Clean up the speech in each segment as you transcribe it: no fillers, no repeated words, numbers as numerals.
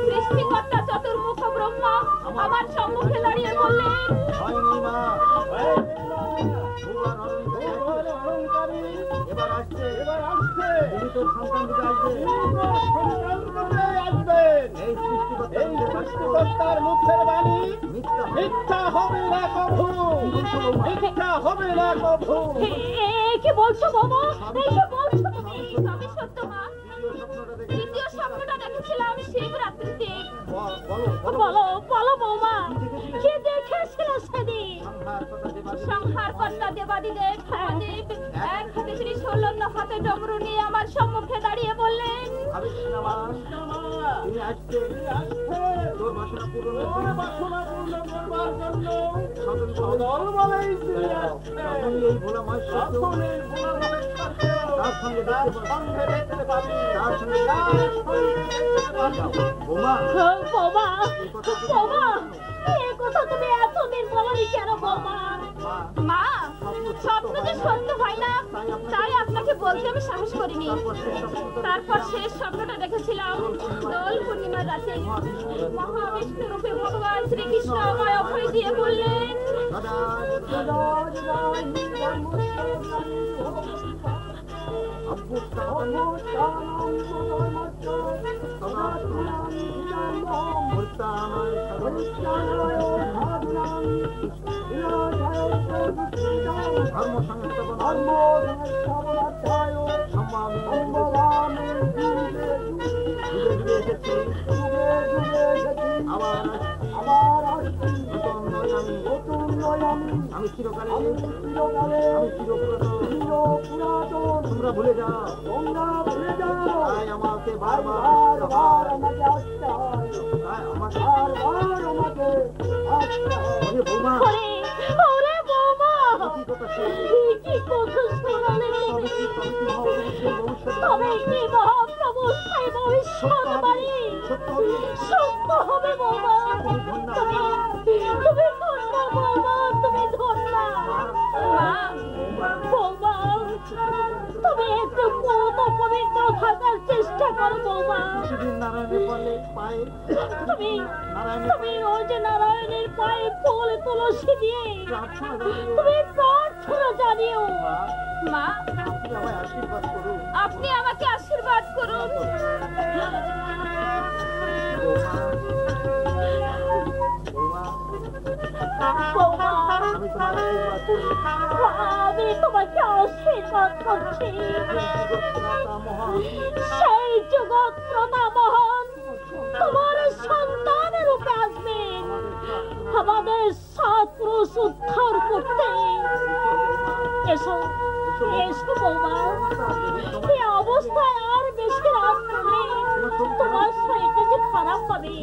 সৃষ্টিকর্তা চতুর্মুখ ব্রহ্মা আমার সম্মুখে দাঁড়িয়ে বললেন, এবার আসছে তিনি তোর সন্তান আসবে। এই সৃষ্টিকর্তার মুখের বাণী মিথ্যা হবে না কভু, মিথ্যা হবে না কভু। কি বলছো বাবা? এই কি বলছো তুমি? তবে সত্য মা, দ্বিতীয় স্বপ্নটা দেখেছিলাম শিবরাত্রিতে। বলো বলো বৌমা, কি দেখেছিল সেদিন? সংহারকর্তা দেবাদিদেব মহাদেব এক হাতে ত্রিশূল, অন্য হাতে ডমরু নিয়ে আমার সম্মুখে দাঁড়িয়ে বললেন, তোর বাসনা পূরণ করবার জন্য সদলবলেই তিনি আসছে। এই ভোলা মায়ের তার সঙ্গে দেখতে পাবি, তার সঙ্গে বোমা বাবা বাবা, এই কথা তুমি এতদিন বলনি কেন বৌমা? মা, স্বপ্ন যে সত্য হয় না তাই আপনাকে বলতে আমি সাহস করিনি। তারপর শেষ স্বপ্নটা দেখেছিলাম দোল পূর্ণিমার রাতে মহাবিষ্ণু রূপে ভগবান শ্রীকৃষ্ণ আমায় অভয় দিয়ে বললেন, আমি চিরকালে আমি চিরপুরাতন, তোমরা ভুলে যাও, তাই আমাকে বারবার আমাকে আসতে হয়, আমাকে বৌমা কি কথা শোনালে তবে কি মহাপ্রভু সেই ভবিষ্যৎবাণী সত্য হবে বৌমা? তুমি ধন্য বৌমা, তুমি ধন্য। বৌমা, তুমি একটু পূত পবিত্র থাকার চেষ্টা করো বৌমা। তুমি ওই যে নারায়ণের পায়ে ফুল তুলসী দিয়ে তুমি প্রার্থনা জানিও। মা, আপনি আমাকে আশীর্বাদ করুন। আমি তোমাকে আশীর্বাদ করছি। সেই জগৎপ্রতা মহান তোমার সন্তানের রূপে আসবেন আমাদের সাত পুরুষ উদ্ধার করতে। এসো এসো বৌমা, এই অবস্থায় আর বেশি রাত করলে তোমার শরীরটা যে খারাপ হবে,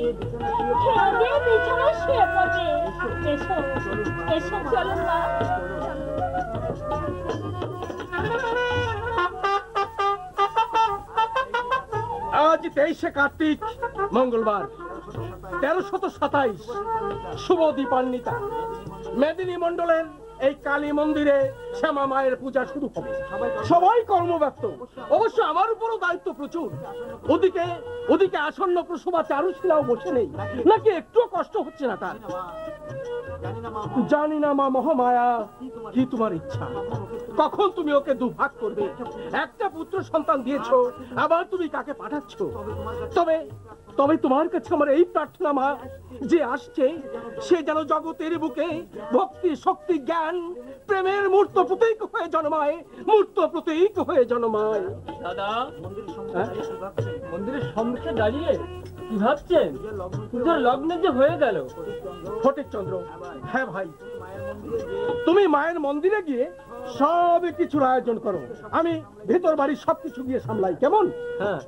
খেয়ে দিয়ে বিছানায় শুয়ে পড়বে। এসো এসো, চলুন মা। আজ 23শে কার্তিক, মঙ্গলবার, 1327, শুভ দীপান্বিতা। মেদিনী মন্ডলের এই কালী মন্দিরে শ্যামা মায়ের পূজা শুরু হবে। সবাই কর্মব্যস্ত, অবশ্য আমার উপরও দায়িত্ব প্রচুর। ওদিকে আসন্ন প্রসবা চারুশীলাও বসে নেই, নাকি একটু কষ্ট হচ্ছে না তার? জানি না মা মহামায়া, কি তোমার ইচ্ছা? কখন তুমি ওকে দুভাগ করবে? একটা পুত্র সন্তান দিয়েছো, আবার তুমি কাকে পাঠাচ্ছ? তবে তোমার কাছে আমার এই প্রার্থনা মা, যে আসছে সে যেন জগতের বুকে ভক্তি, শক্তি, জ্ঞান, প্রেমের মূর্ত প্রতীক হয়ে জন্মায়, মূর্ত প্রতীক হয়ে জন্মায়। দাদা, মন্দিরের সম্মুখে দাঁড়িয়ে কি ভাবছেন? পূজার লগ্নে যে হয়ে গেল। ফটিক চন্দ্র, হ্যাঁ ভাই, তুমি মায়ের মন্দিরে গিয়ে সব কিছুর আয়োজন করো, আমি ভেতর বাড়ির সবকিছু গিয়ে সামলাই, কেমন? হ্যাঁ।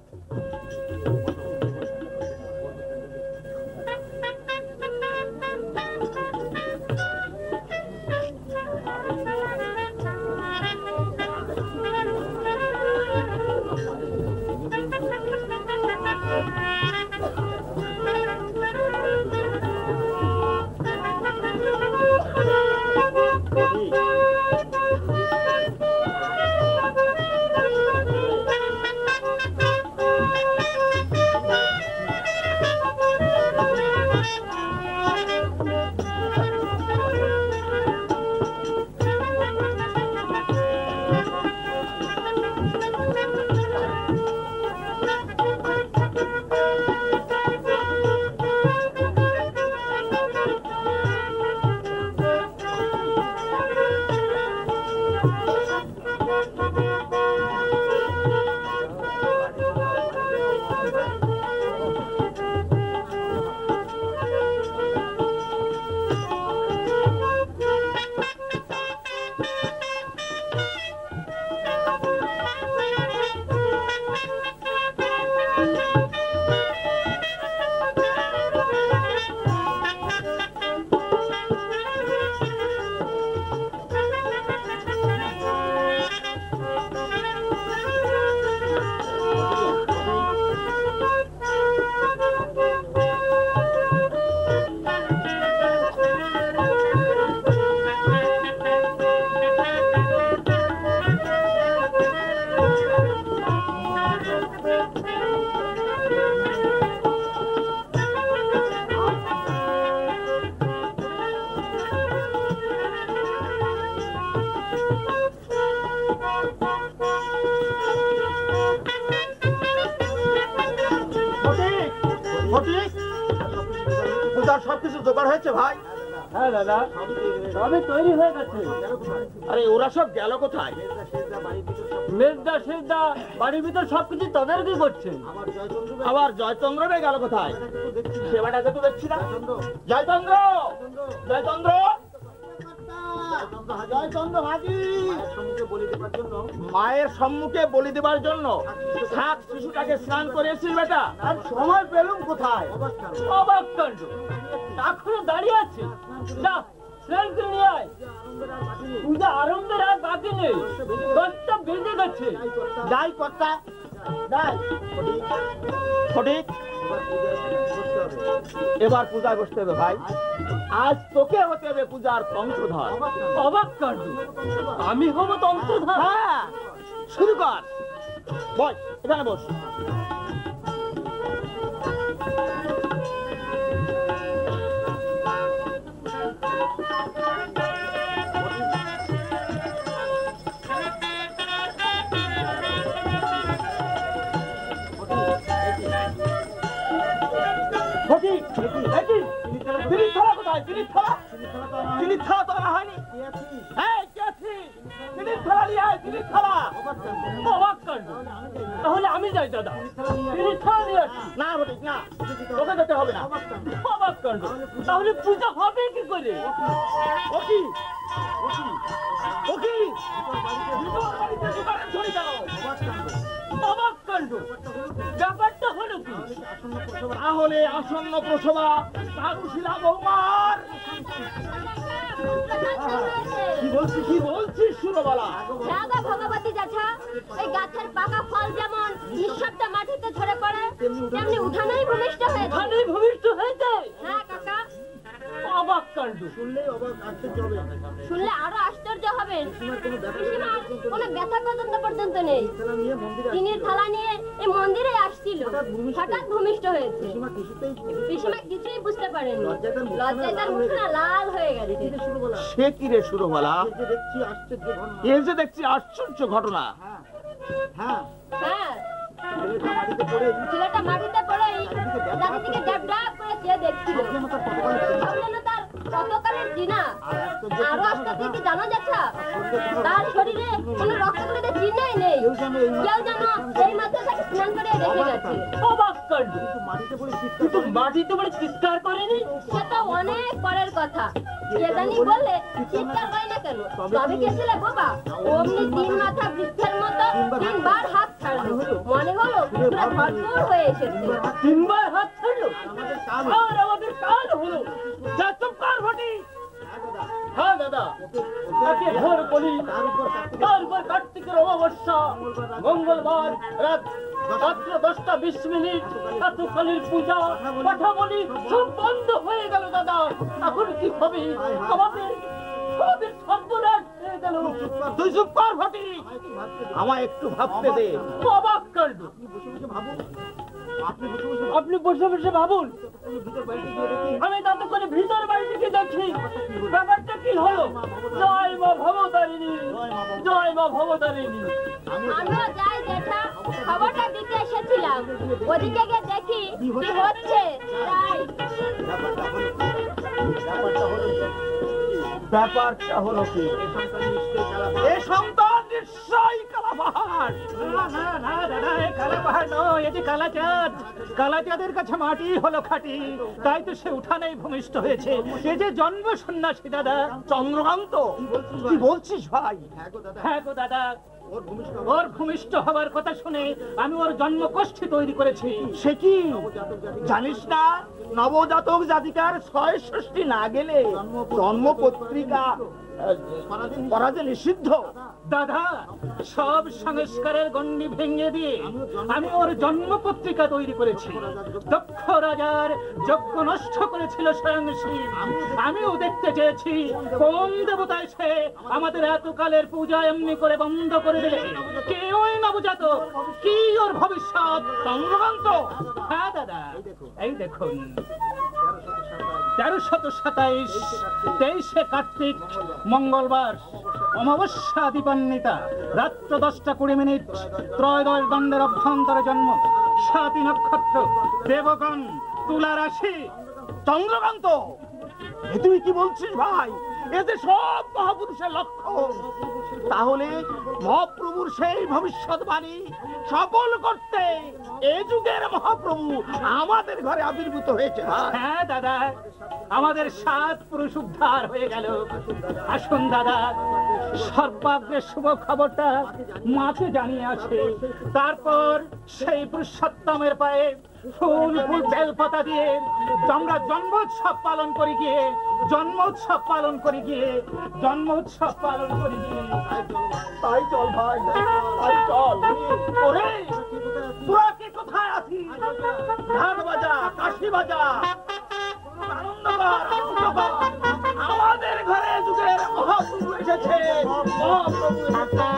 পূজার সবকিছু জোগাড় হয়েছে ভাই? হ্যাঁ দাদা, সবই তৈরি হয়ে গেছে। আরে ওরা সব গেল কোথায়? মেজদা সেজদা বাড়ির ভিতর সবকিছু তদারকি করছে। আবার জয়চন্দ্র রে গেল কোথায়? সেবাটাকে তো দেখছি না। জয়চন্দ্র, জয়চন্দ্র, জয়চন্দ্র হাজির। মায়ের সম্মুখে বলি দেবার জন্য শাক শিশুটাকে স্নান করেছিস বেটা, আর সময় পেলুম কোথায়? অবাক কাণ্ড, এখনো দাঁড়িয়ে আছে। না, স্নান করে নিয়ে আয়। পূজা আরম্ভের আর বাকি নেই, 10টা বেজে গেছে। যাই কর্তা, যাই। সঠিক, এবার পূজা বসতে হবে ভাই। আজ তোকে হতে হবে পূজার তন্ত্রধর। অবাক কাণ্ড, আমি হব তন্ত্রধর? হ্যাঁ, শুরু কর। বস, এখানে বস। তাহলে আমি যাই দাদা, না বটিক না, তোকে যেতে হবে না। অবাক কাণ্ড, তাহলে পূজা হবে কি করে? অবাক কাণ্ড, ব্যাপারটা হলো কি? তাহলে আসন্ন প্রসবা চারুশীলা বৌমার। কি বলছিস সুরবালা? রাগা ভগবতী জ্যাঠা, ওই গাছের পাকা ফল যেমন নিঃশব্দে মাটিতে ঝরে পড়ে, তেমনি উঠানেই ভূমিষ্ঠ হয়েছে। উঠানেই ভূমিষ্ঠ হয়েছে? হ্যাঁ কাকা। অবাক কাণ্ড, শুনলে আরো আশ্চর্য হবেন। পিসিমার কোনো ব্যথা পর্যন্ত নেই। চিনির থালা নিয়ে এই মন্দিরে আসছিল, হঠাৎ ভূমিষ্ঠ হয়েছে। পিসিমা কিছুই বুঝতে পারেনি, লজ্জায় তার মুখখানা লাল হয়ে গেছে। সে কি রে সুরবালা? এ যে দেখছি আশ্চর্য ঘটনা। হ্যাঁ, ছেলেটা মাটিতে পড়েই চারিদিকে ড্যাব ড্যাব করে চেয়ে দেখছিল। ভাবলেন তার কতকালের জিনা। আরো আশ্চর্য কি জানো জ্যাঠা? তার শরীরে কোনো রক্তগুলোতে চিহ্নই নেই। কেউ যেন এই মাত্র তাকে স্নান করে রেখে গেছে। অবাক কাণ্ড, কিন্তু মাটিতে পড়ে চিৎকার করেনি? সেটা অনেক পরের কথা। কে জানি বললে চিৎকার হয় না কেন? তবে কে ছেলে বোবা? অমনি 3 মাথা বৃক্ষের মতো 3 বার হাত ছাড়লো। মনে হলো পুরো ভরপুর হয়ে এসেছে। 3 বার হাত ছাড়লো আর আমাদের কাল হলো। যা চুপ কর ভটি। হ্যাঁ দাদা, একে ভোর বলি, তারপর কার্তিকের অমাবস্যা, মঙ্গলবার রাত্র 10:20 এতকালের পূজা পাঠা বলি সব বন্ধ হয়ে গেল দাদা। এখন কি হবে? আমাদের সর্বনাশ হয়ে গেল। তুই চুপ কর ভটি, আমায় একটু ভাবতে দে। অবাক কাণ্ড, আপনি বসে বসে ভাবুন। আমি তাতে করে ভিতর বাড়ি থেকে দেখি ব্যাপারটা কি হলো। জয় মা ভবতারিণী, জয় মা ভবতারিণী। আমিও যাই জ্যাঠা, খবরটা দিতে এসেছিলাম। ওদিকে গিয়ে দেখি কি হচ্ছে। তাই ব্যাপারটা হলো কি? এ সন্তান নিশ্চয়ই কালাপাহাড়। না দাদা, এ কালাপাহাড় নয়, এটি কালাচাঁদ। কালাচাঁদের কাছে মাটি হলো খাঁটি, তাই তো সে উঠানেই ভূমিষ্ঠ হয়েছে। এ যে জন্ম সন্ন্যাসী দাদা। চন্দ্রকান্ত, কি বলছিস ভাই? হ্যাঁ গো দাদা, ওর ভূমিষ্ঠ হবার কথা শুনে আমি ওর জন্মকোষ্ঠী তৈরি করেছি। সে কি জানিস না? নবজাতক জাতিকার 6 ষষ্ঠী না গেলে জন্ম পত্রিকা করা যে নিষিদ্ধ। দাদা, সব সংস্কারের গণ্ডি ভেঙে দিয়ে আমি ওর জন্ম পত্রিকা তৈরি করেছি। দক্ষ রাজার যজ্ঞ নষ্ট করেছিল স্বয়ং শিব। আমিও দেখতে চেয়েছি কোন দেবতা এসে আমাদের এতকালের পূজা এমনি করে বন্ধ করে দিলে। কে ওই নবজাতক, কি ওর ভবিষ্যৎ চন্দ্রকান্ত। হ্যাঁ দাদা, এই দেখুন 1327 23শে কার্তিক মঙ্গলবার অমাবস্যা দীপান্বিতা রাত্র 10:20 ত্রয়োদশ দণ্ডের অভ্যন্তরে জন্ম 7 নক্ষত্র দেবগণ তুলা রাশি। চন্দ্রকান্ত, এ তুই কি বলছিস ভাই? এতে সব মহাপুরুষের লক্ষণ। তাহলে মহাপ্রভুর সেই ভবিষ্যৎবাণী সফল করতে এ যুগের মহাপ্রভু আমাদের ঘরে আবির্ভূত হয়েছে। হ্যাঁ দাদা, আমাদের 7 পুরুষ উদ্ধার হয়ে গেল। আসুন দাদা, সর্বাগ্রে শুভ খবরটা মাকে জানিয়ে আসে, তারপর সেই পুরুষোত্তমের পায়ে ফুল ফুল বেলপাতা দিয়ে আমরা জন্মোৎসব পালন করি গিয়ে তাই চল ভাই, তাই চল। ওরে তোরা কে কোথায় আছিস? ঢাক বাজা, কাশি বাজা, আনন্দ কর, আনন্দ কর। আমাদের ঘরে যুগের মহাপ্রভু এসেছে, মহাপ্রভু এসেছে।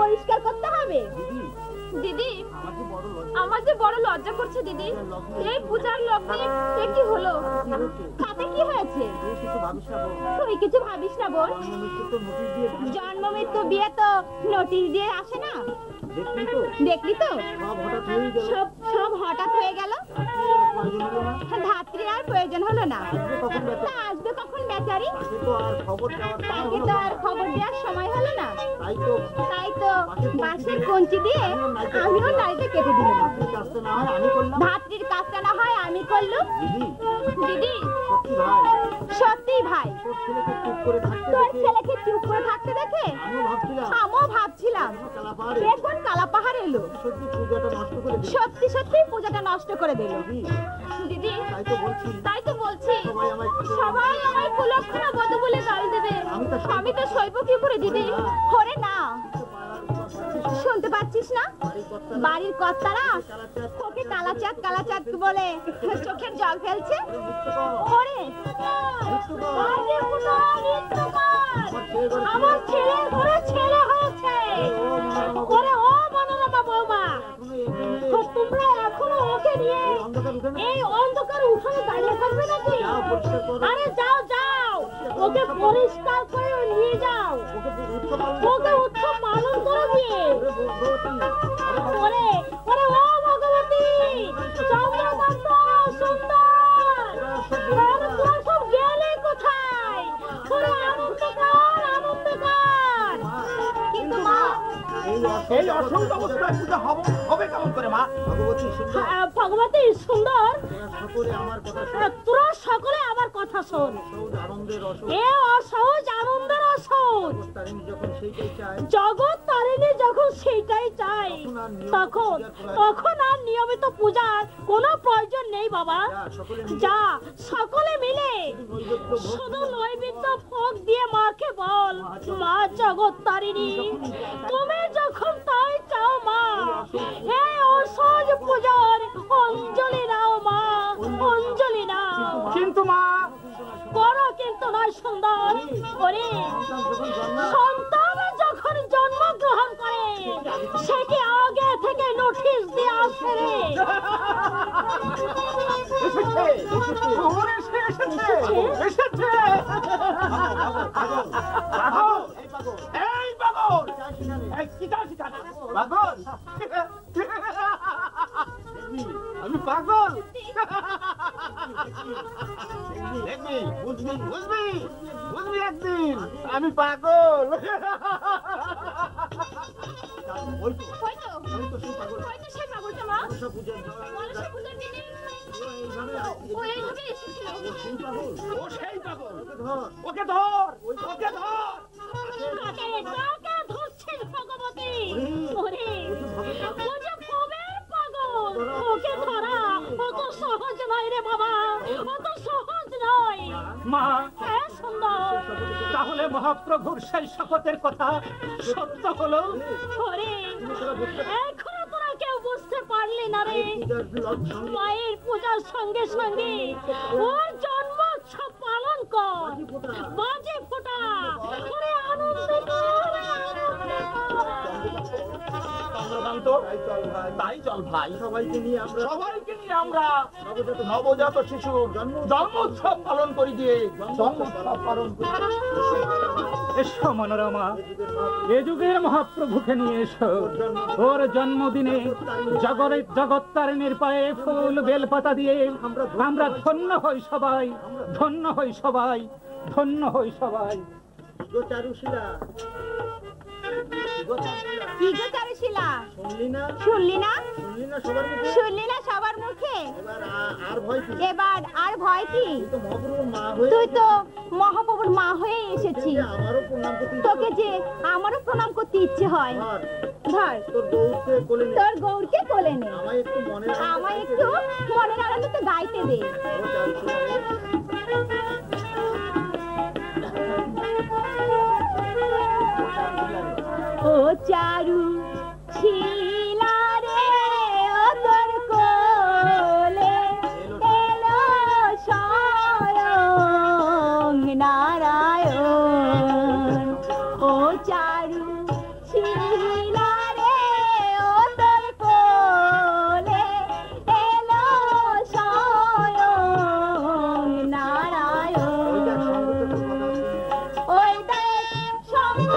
পরিষ্কার করতে হবে দিদি। আমার যে বড় লজ্জা করছে দিদি। এই পূজার লগ্নে এ কি হলো? তাতে কি হয়েছে? তুই কিছু ভাবিস না বোন। জন্ম মৃত্যু বিয়ে তো নোটিশ দিয়ে আসে না। দেখলি তো সব হঠাৎ হয়ে গেল। ধাত্রী আর প্রয়োজন হলো না। আসবে কখন বেচারি? তাকে তো আর খবর দেওয়ার সময় হলো না। তাই তো বাঁশের কঞ্চি দিয়ে আমিও নাড়িতে কেটে দিলাম। ধাত্রীর কাজটা না হয় আমি করলুম। দিদি সত্যি ভাই, তোর ছেলেকে চুপ করে থাকতে দেখে আমিও ভাবছিলাম এখন কালা পাহাড় এলো, সত্যি সত্যি পূজাটা নষ্ট করে দিল। দিদি তাই তো বলছি, সবাই আমায় কুলক্ষণা বধ বলে গাল দেবে। আমি তো সইব কি করে দিদি? ওরে না, শুনতে পাচ্ছিস না? বাড়ির কর্তারা ওকে কালাচাঁদ বলে চোখের জল ফেলছে। ওরে আমার ছেলের ঘরে ছেলে হয়েছে। ওরে ও মনোরমা বৌমা, তোমরা এখনো ওকে নিয়ে এই অন্ধকার উঠোনে দাঁড়িয়ে থাকবে নাকি? আরে যাও যাও, ওকে পরিষ্কার করে নিয়ে যাও, ওকে উৎসব পালন করে দিয়ে। ওরে ওরে ও ভগবতী, চন্দ্রকান্ত সুন্দর, তোরা সব গেলে কোথায়? ওরে আনন্দ কর, আনন্দ কর। কিন্তু মা, এই অসংখ্য অবস্থায় পূজা হবে কেমন করে মা? ভগবতী সুন্দর, তোরা সকলে আমার কথা শোন। এ অসহজ আনন্দের অসহজ। জগৎ তারিণী যখন সেইটাই চাই, তখন আর নিয়মিত পূজার কোনো প্রয়োজন নেই বাবা। যা সকলে মিলে শুধু নৈবেদ্য ভোগ দিয়ে মাকে বল, মা জগৎ তারিণী তুমি যখন তাই চাও মা, এই অসহজ পূজার অঞ্জলি নাও মা, অঞ্জলি নাও। কিন্তু মা, করো কিন্তু নয় সুন্দর। ওরে সন্তান যখন জন্মগ্রহণ করে সেটি আগে থেকে নোটিশ দিয়ে আসে রে। আমি পাগল? বুঝবি একদিন আমি পাগল। ওকে ধর, ওকে ধর। ধরছেন ভগবতী? ওরে ও যে খুবই পাগল, ওকে ধরা অত সহজ নয় রে বাবা, অত সহজ নয়। মা, হ্যাঁ সুন্দর, তাহলে মহাপ্রভুর সেই শপথের কথা সত্য হলো? ওরে এখনো তোরা কেউ মায়ের পূজার সঙ্গে সঙ্গে ওর জন্মোৎসব পালন কর, বাজে ফোটা করে আনন্দ কর। চন্দ্রকান্ত, তাই চল ভাই, সবাইকে নিয়ে আমরা নবজাত শিশুর জন্মোৎসব পালন করি দিয়ে জন্মোৎসব পালন করি। এসো মনোরমা, এ যুগের মহাপ্রভুকে নিয়ে এসো। ওর জন্মদিনে জগত্তারিণীর পায়ে ফুল বেলপাতা দিয়ে আমরা ধন্য হই সবাই, ধন্য হই সবাই, ধন্য হই সবাই। কি গো চারুশীলা, শুনলি না সবার মুখে? এবার আর ভয় কি? তুই তো মহাপ্রভুর মা হয়ে এসেছি, তোকে যে আমারও প্রণাম করতে ইচ্ছে হয়। ধর তোর গৌরকে কোলে নে, আমায় একটু মনের আনন্দে গাইতে দে। ও চারু শিলা রে, ও তোর কোলে এলো স্বয়ং নারায়ণ। ও চারু শিলা রে, ও তোর কোলে এলো স্বয়ং নারায়ণ। ওই দেখ শঙ্খ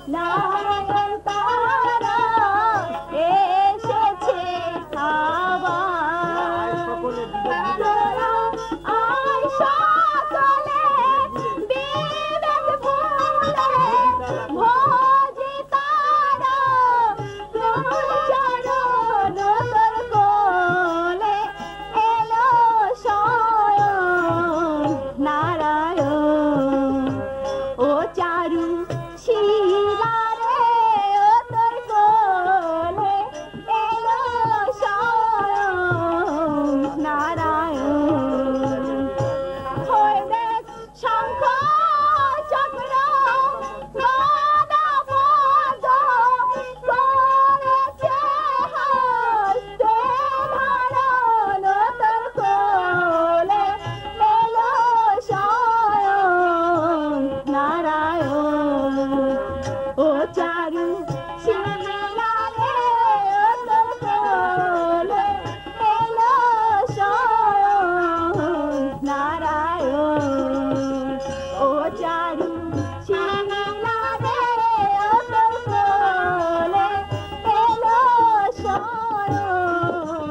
Narayan. ও চারু শিলা রে তোর কোলে এলো স্বয়ং নারায়ণ ও চারু শিলা রে তোর কোলে এলো স্বয়ং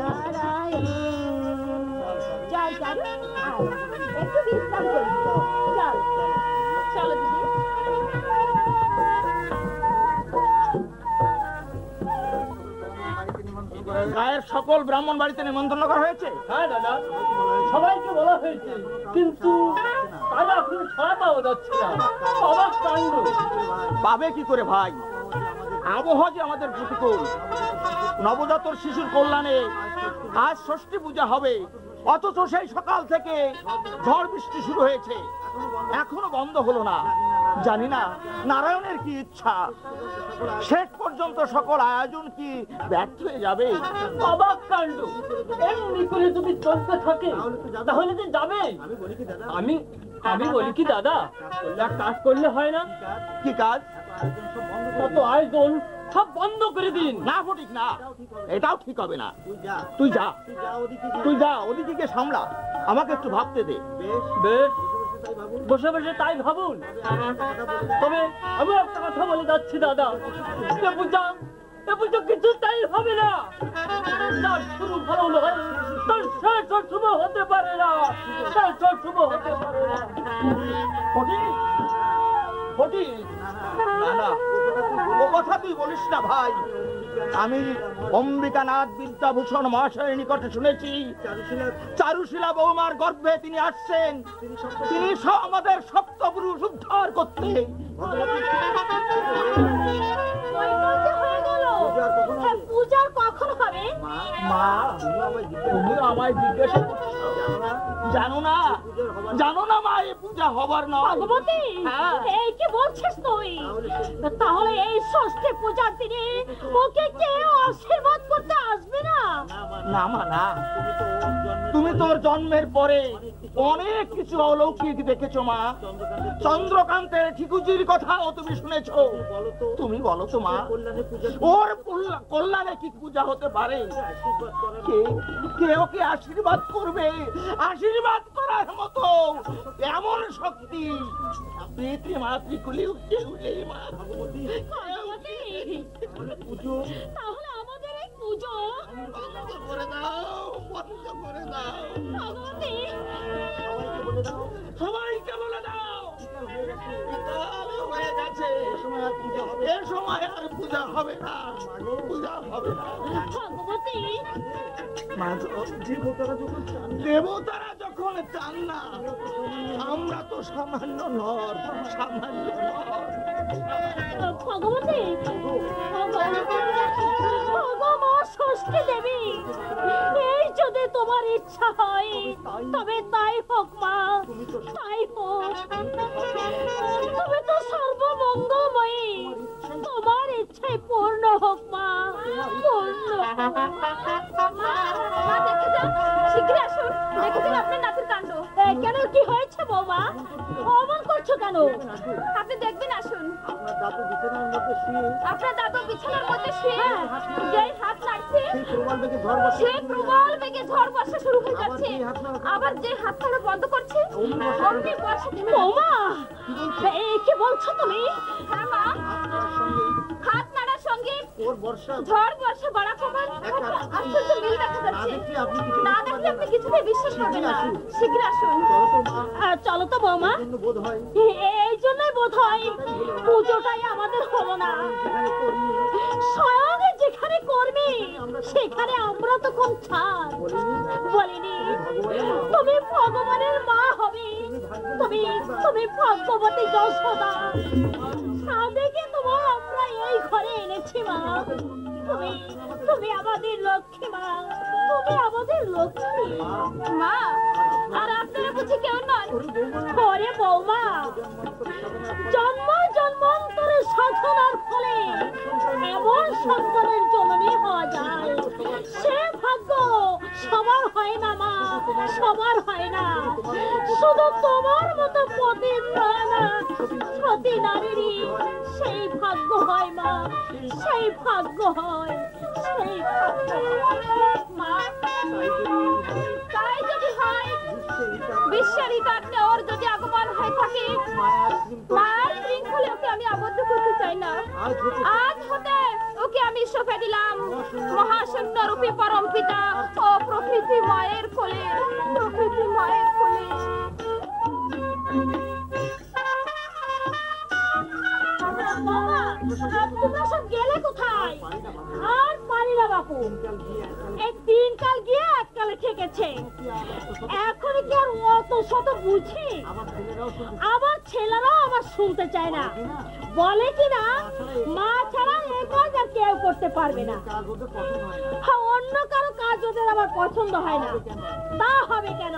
নারায়ণ চল চারু একটু বিশ্রাম করি চল চলো দিদি গায়ের সকল ব্রাহ্মণ বাড়িতে নিমন্ত্রণ করা হয়েছে। হ্যাঁ দাদা, সবাইকে বলা হয়েছে, কিন্তু তারা এখন ছাড়া পাওয়া যাচ্ছে না। অবাক কাণ্ড। পাবে কি করে ভাই? আবহাওয়া যে আমাদের প্রতিকূল। নবজাতক শিশুর কল্যাণে আজ ষষ্ঠী পূজা হবে, অথচ সেই সকাল থেকে ঝড় বৃষ্টি শুরু হয়েছে, এখনো বন্ধ হলো না। জানি না নারায়ণের কি ইচ্ছা, শেষ পর্যন্ত সকল আয়োজন কি ব্যর্থ হয়ে যাবে? অবাক কাণ্ড। এমনি করে যদি চলতে থাকে তাহলে যে যাবে। আমি বলি কি দাদা, এক কাজ করলে হয় না? কি কাজ? কত আয়োজন সব বন্ধ করে দিন। না ফটিক না, এটাও ঠিক হবে না। তুই যা, তুই যা, ওদিকে গিয়ে সামলা, আমাকে একটু ভাবতে দে। বেশ, বসে বসে তাই ভাবুন। তবে আমি একটা কথা বলে যাচ্ছি দাদা, এ পূজা কিছুটাই হবে না। যার শুরু ভালো নয় তার শেষ শুভ হতে পারে না, শেষ শুভ হতে পারে না। ফটিক, ফটিক, না না, ও কথা তুই বলিস না ভাই। আমি অম্বিকানাথ বিদ্যাভূষণ মহাশয়ের নিকটে শুনেছি চারুশীলা বৌমার গর্ভে তিনি আসছেন, তিনি আমাদের সপ্তপুরুষ উদ্ধার করতে। পূজার কখন হবে? মা, তুমি আমায় জিজ্ঞাসা করছো? জানো না, জানো না মা, এই পূজা হবার নয়। ভগবতী, হ্যাঁ। এই কি বলছিস তুই? তাহলে এই ষষ্ঠী পূজার দিনে ওকে কেউ আশীর্বাদ করতে আসবে না? না মা না, তুমি তোর জন্মের পরে অনেক কিছু অলৌকিক দেখেছো মা। চন্দ্রকান্তের ঠিকুজির কথাও তুমি শুনেছো। তুমি বলো তো মা, ওর কল্যাণে কি পূজা হতে পারে? কে ওকে আশীর্বাদ করবে? আশীর্বাদ করার মতো এমন শক্তি পৃথিবী মাতৃকুলে উঠে উঠে মা। ভগবতী, তাহলে আমাদের এই পুজো বন্ধ করে দাও, বন্ধ করে দাও। ভগবতী, সবাইকে বলে দাও বিকাল হয়ে গেছে, এ সময় আর পূজা হবে না, পূজা হবে না। ভগবতী, দেবতারা যখন চান না, আমরা তো সামান্য নর, সামান্য নর। ভগবতী, ভগমা ষষ্ঠী দেবী, এই যদি তোমার ইচ্ছা হয় তবে তাই হোক মা, তাই হোক। তুমি তো সর্বমঙ্গলময়ী, তোমার ইচ্ছাই পূর্ণ হোক মা, পূর্ণ। মা দেখে যান, শীঘ্রই আসুন, দেখেছেন আপনার নাতির কাণ্ড। কেন, কি হয়েছে বৌমা? অমন করছো কেন? আপনি দেখবেন, আসুন। আপনার দাদু বিছানার মধ্যে শুয়ে যেই হাত নাড়ছে, সে প্রবল বেগে ঝড় বর্ষা শুরু হয়ে যাচ্ছে। আবার যে হাত নাড়া বন্ধ করছে অমনি বর্ষা। বৌমা, এই কি বলছো তুমি? হ্যাঁ মা, হাত নাড়ার সঙ্গে ঝড় বর্ষা বাড়া কমার আশ্চর্য মিল দেখা যাচ্ছে। না দেখলে আপনি কিছুতেই বিশ্বাস করবেন না। শীঘ্র আসুন। চলো তো বৌমা, এই জন্যই বোধ হয় পুজোটাই আমাদের হলো না। স্বয়ং যেখানে করবে সেখানে আমরা তখন ছাড় বলিনি। তুমি ভগবানের মা হবে, তুমি ভগবতী যশোদা। সাদেকে তোমার আমরা এই ঘরে এনেছি মা। তুমি আমাদের লক্ষ্মী মা, তুমি আমাদের লক্ষ্মী মা। আর আপনারা বুঝি কেউ নন? ওরে বৌমা, জন্ম জন্মান্তরে সাধনার ফলে এমন সন্তানের জন্মই হওয়া যায়, সে ভাগ্য সবার হয় না মা, সবার হয় না। শুধু তোমার মতো পতিত সতী নারীরই সেই ভাগ্য হয় মা, সেই ভাগ্য হয়, সেই ভাগ্য মা। তাই যদি হয়, বিশ্বের ইতাতে ওর যদি আগমন হয়ে থাকে, মায়ের শৃঙ্খলে ওকে আমি আবদ্ধ করতে চাই না। আজ হতে ওকে আমি সঁপে দিলাম মহাশূন্য রূপী পরম পিতা ও প্রকৃতি মায়ের কোলে, প্রকৃতি মায়ের কোলে। তোমরা সব গেলে কোথায়? আর পারি না বাপু, এই 3 কাল গিয়ে 1 কালে ঠেকেছে। এখন কি আর অত শত বুঝি? আমার ছেলেরাও আমার শুনতে চায় না, বলে কি না মা ছাড়া এই কাজ আর কেউ করতে পারবে না। অন্য কারো কাজ ওদের আমার পছন্দ হয় না। তা হবে কেন?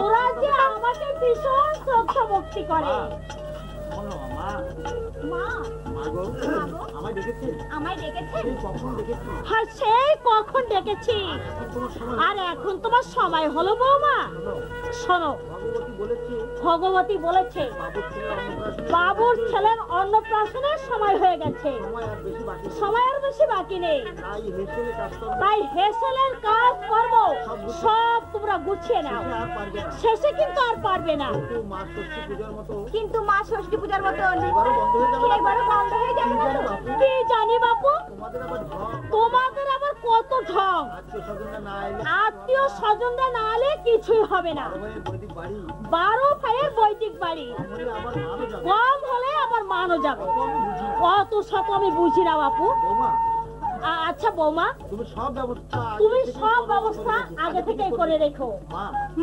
ওরা যে আমাকে ভীষণ শ্রদ্ধা ভক্তি করে। সেই কখন ডেকেছি, আর এখন তোমার সময় হলো বৌমা। শোনো, ভগবতী বলেছে বাবুর ছেলের অন্নপ্রাশনের সময় হয়ে গেছে, সময় আর বেশি বাকি নেই। তাই হেসেলের কাজ কর্ম সব তোমরা গুছিয়ে নাও, শেষে কিন্তু আর পারবে না। কিন্তু মা ষষ্ঠী পূজার মতো এবারও বন্ধ হয়ে যাবে না। কি জানি বাপু, তোমাদের আবার কত ঢং। আত্মীয় স্বজনরা না এলে কিছুই হবে না। 12 ভাইয়ের বৈদিক বাড়ি, কম হলে আবার মানও যাবে। কত শত আমি বুঝি না বাপু। আচ্ছা বৌমা, তুমি সব ব্যবস্থা আগে থেকেই করে রেখো।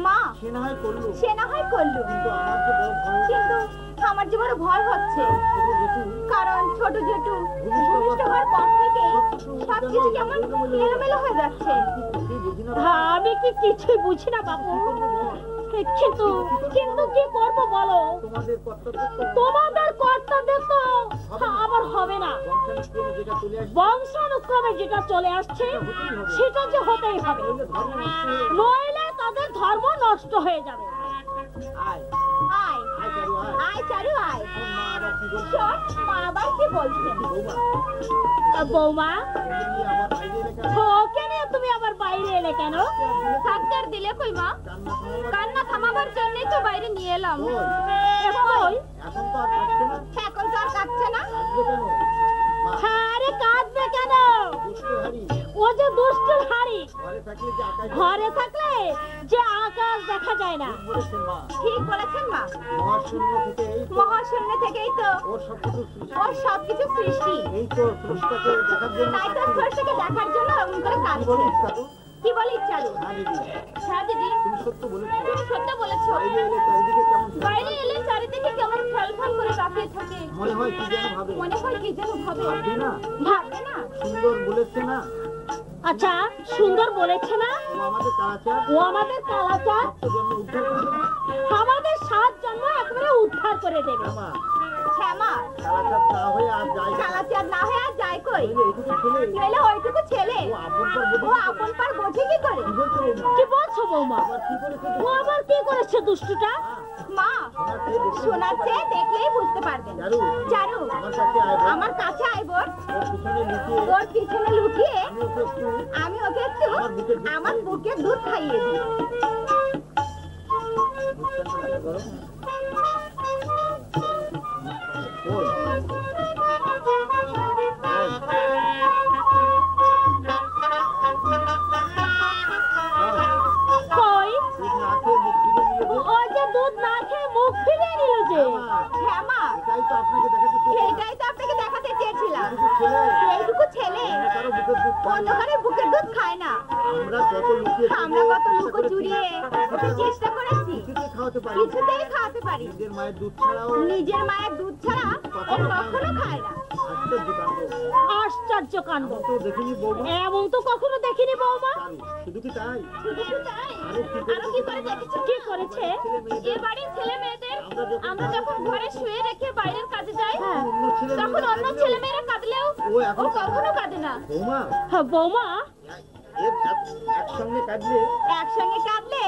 মা সে না হয় করলো, কিন্তু আমার যে বড় ভয় হচ্ছে, কারণ ছোট জেঠু ভূমিষ্ঠ হওয়ার পর থেকে সবকিছু কেমন এলোমেলো হয়ে যাচ্ছে। আমি কি কিছুই বুঝি না বাবু। কিন্তু কিন্তু কি করবো বলো? তোমাদের কর্তব্য তো আবার হবে না। বংশানুক্রমে যেটা চলে আসছে সেটা যে হতেই হবে, নইলে তাদের ধর্ম নষ্ট হয়ে যাবে। আয় আয় চারু আয়। মা আবার কি বলছেন? বৌমা, ওকে নিয়ে তুমি আবার বাইরে এলে কেন? ডাক্তার দিলে কই মা? কান্না থামাবার জন্যই তো বাইরে নিয়ে এলাম। এখন তো আর কাঁদছে না। আরে কাঁদবে কেন? ও যে দুষ্টুর হাড়ি, ঘরে থাকলে যে আকাশ দেখা যায় না। ঠিক বলেছেন মা, মহাশূন্য থেকেই তো ওর সবকিছু সৃষ্টি। তাই তো স্রষ্টাকে দেখার জন্য এমন করে কাঁদছে। কি বলিস চালু? হ্যাঁ দিদি, তুমি সত্য বলেছো। বাইরে এলে চারিদিকে কেমন ফলফল করে তাকিয়ে থাকে, মনে হয় কি যেন ভাবে। ভাববে না? সুন্দর বলেছে না? আচ্ছা, সুন্দর বলেছে না? ও আমাদের কালাচার, আমাদের 7 জন্ম একেবারে উদ্ধার করে দেবে। কালাচার না হয়ে আর যায় কই? নইলে ওইটুকু ছেলে ও আপন পার বোঝে কি করে? কি বলছো বৌমা? ও আবার কি করেছে দুষ্টুটা? মা শোনাচ্ছে, দেখলেই বুঝতে পারবেন। চারু আমার কাছে আইব, তোর পিছনে লুকিয়ে আমি ওকে একটু আমার বুকে দুধ খাইয়ে দিই। আমরা কত লুকো চুরিয়ে চেষ্টা করেছি, কিছুতেই খাওয়াতে পারি। নিজের মায়ের দুধ ছাড়া ও কখনো খায় না। আশ্চর্য কাণ্ড, এমন তো কখনো দেখিনি বৌমা। শুধু কি তাই? আরো কি করে দেখেছি? কি করেছে? এ বাড়ির ছেলে মেয়েদের আমরা যখন ঘরে শুয়ে রেখে বাইরের কাজে যাই, তখন অন্য ছেলে মেয়েরা কাঁদলেও ও কখনো কাঁদে না। বৌমা একসঙ্গে কাঁদলে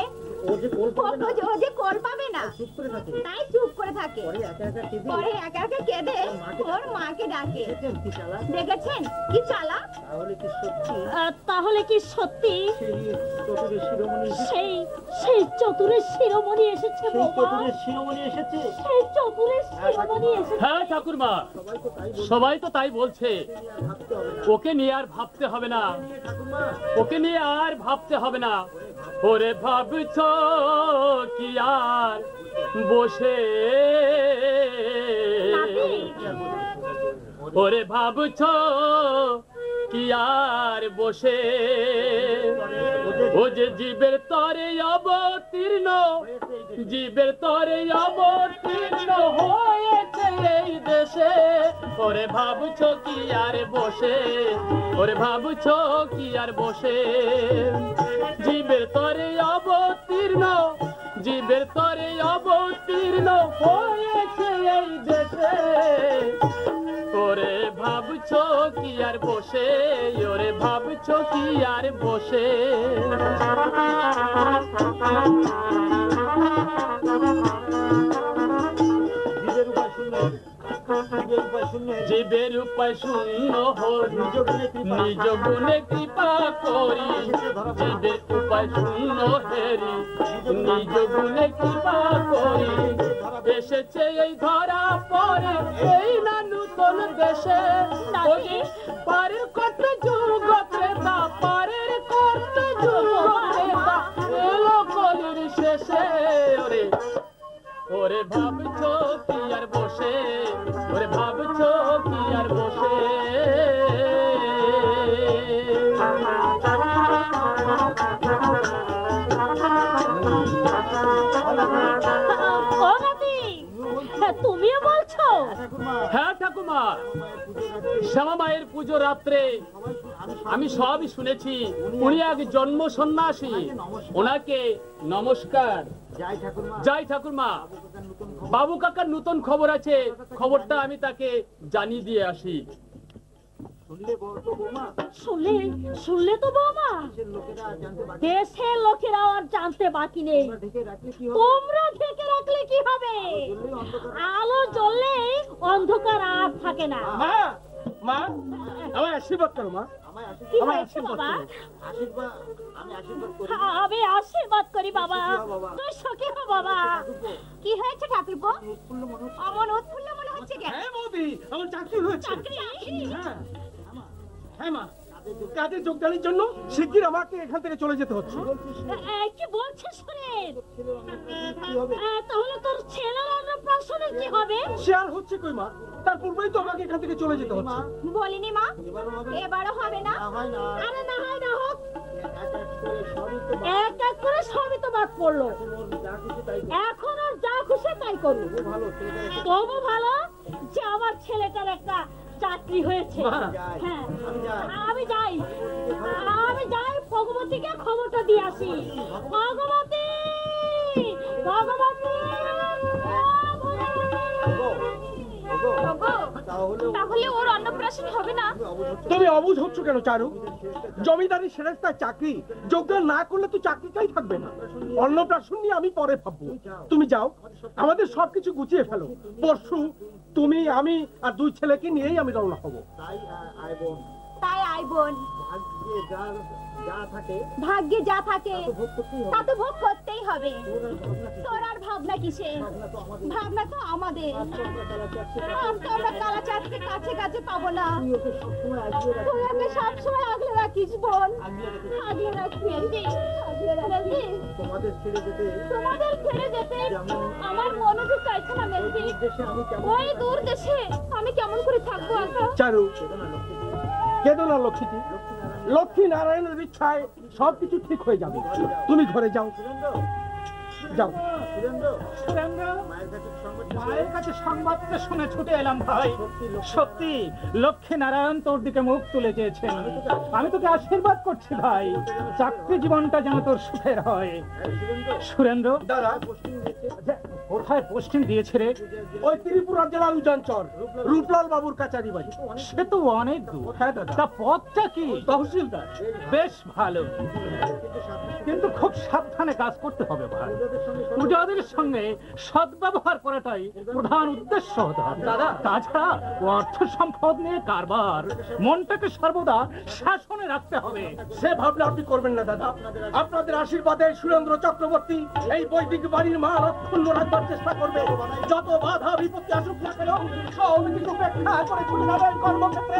ও যে কোল পাবে না, ও যে কোল পাবে না, চুপ করে থাকে, তাই চুপ করে থাকে। পরে একা একা কেঁদে পরে একা একা কেঁদে ওর মাকে ডাকে। দেখেছেন কি চালাক? দেখেছেন কি চালাক? তাহলে কি সত্যি তাহলে কি সত্যি সেই চতুরের শিরোমণি এসেছে? সেই চতুরের শিরোমণি এসেছে সেই বাবা। চতুরের শিরোমণি এসেছে। সেই চতুরের শিরোমণি এসেছে। হ্যাঁ ঠাকুরমা, সবাই তো তাই বলছে। ওকে নিয়ে আর ভাবতে হবে না, ওকে নিয়ে আর ভাবতে হবে না। ওরে ভাবছো কি আর বসে, ওরে ভাবছো কি আর বসে, ও যে জীবের তরে অবতীর্ণ, জীবের তরে অবতীর্ণ হয়েছে এই দেশে। ওরে ভাবছো কি আর বসে, ওরে ভাবছো কি আর বসে, জীবের তরে অবতীর্ণ, জীবের তরে অবতীর্ণ হয়েছে এই দেশে। ওরে ভাবছো কি আর বসে, ওরে ভাবছো কি আর বসে। জীবের উপায় শূন্য হরি, নিজ গুণে কৃপা করি। জীবের উপায় শূন্য হেরি, নিজ গুণে কৃপা করি। এসেছে এই ধরা পরে এই না নূতন দেশে, পারের কত যুগ ত্রেতা, পারের কত যুগ ত্রেতা এলো কলির শেষে। ওরে ওরে ভাবছো কি আর বসে, ওরে ভাবছো কি আর বসে। তুমিও বলছো? হ্যাঁ ঠাকুমা, শ্যামা মায়ের পুজো রাত্রে আমি সবই শুনেছি। উনি এক জন্ম সন্ন্যাসী, ওনাকে নমস্কার। যাই ঠাকুরমা, বাবু কাকার নতুন খবর আছে, খবরটা আমি তাকে জানিয়ে দিয়ে আসি। শুনলে তো বৌমা, দেশের লোকেরা আর জানতে বাকি নেই। তোমরা ঢেকে রাখলে কি হবে? আলো জ্বললে অন্ধকার আর থাকে না। মা, মা, আমায় আশীর্বাদ করো মা। কি হয়েছে বাবা? আমি আশীর্বাদ করি বাবা। তুই সুখী হ বাবা। কি হয়েছে ঠাকুরপো? অমন উৎফুল্ল মনে হচ্ছে কেন? হ্যাঁ বৌদি, আমার চাকরি হয়েছে। চাকরি? হ্যাঁ, হ্যাঁ মা, কাজে যোগদানের জন্য শিগগির আমাকে এখান থেকে চলে যেতে হচ্ছে। কি বলছিস শুনেন? তাহলে তোর ছেলের অন্নপ্রাশনের কি হবে? সে আর হচ্ছে কই মা, তার পূর্বেই তো আমাকে এখান থেকে চলে যেতে হচ্ছে। বলিনি মা, এবারও হবে না। আরে না হয় না হোক, এক এক করে সবই তো বাদ পড়লো। এখন আর যা খুশি তাই করুন। তবু ভালো যে আমার ছেলেটার একটা চাকরি হয়েছে। হ্যাঁ, আমি যাই, আমি যাই ভগবতীকে খবরটা দিয়ে আসি। ভগবতী, ভগবতী, তাহলে ওর অন্নপ্রাশন হবে না? তুমি অবুঝ হচ্ছ কেন চারু? জমিদারি সেরেস্তার চাকরি যোগদান না করলে তো চাকরিটাই থাকবে না। অন্নপ্রাশন নিয়ে আমি পরে ভাববো। তুমি যাও, আমাদের সবকিছু গুছিয়ে ফেলো। পরশু তুমি, আমি আর দুই ছেলেকে নিয়েই আমি রওনা হবো। তাই আই বোন, ভাগ্যে যা থাকে তা তো ভোগ করতেই হবে। তোর আর ভাবনা কিসে? ভাবনা তো আমাদের। আমরা কালাচাঁদকে কাছে কাছে পাবো না। তুই ওকে সবসময় আগলে রাখিস বোন, আগলে রাখবি। তোমাদের ছেড়ে যেতে আমার মনে তো চাইছে না মেলদি। ওই দূর দেশে আমি কেমন করে থাকবো একা? চারু, কেঁদো না লক্ষ্মীটি। লক্ষ্মী নারায়ণের ইচ্ছায় সবকিছু ঠিক হয়ে যাবে। তুমি ঘরে যাও, যাও। মায়ের কাছে সংবাদটা শুনে ছুটে এলাম ভাই। সত্যি লক্ষ্মী নারায়ণ তোর দিকে মুখ তুলে চেয়েছেন। আমি তোকে আশীর্বাদ করছি ভাই, চাকরি জীবনটা যেন তোর সুখের হয়। সুরেন্দ্র দাদা, কোথায় পোস্টিং দিয়েছে রে? ওই ত্রিপুরা জেলার উজানচর রূপলাল বাবুর কাচারি বাড়ি। সে তো অনেক দূর। হ্যাঁ দাদা। তা পথটা কি? তহসিলদার। বেশ ভালো, কিন্তু খুব সাবধানে কাজ করতে হবে ভাই। প্রজাদের সঙ্গে সদ্ব্যবহার করাটাই প্রধান উদ্দেশ্য হতে হবে দাদা। তাছাড়া অর্থ সম্পদ নিয়ে কারবার, মনটাকে সর্বদা শাসনে রাখতে হবে। সে ভাবলে আপনি করবেন না দাদা। আপনাদের আশীর্বাদে সুরেন্দ্র চক্রবর্তী এই বৈদিক বাড়ির মান অক্ষুণ্ণ রাখবার চেষ্টা করবে। যত বাধা বিপত্তি আসুক না কেন সব কিছু উপেক্ষা করে ছুটে যাবেন কর্মক্ষেত্রে।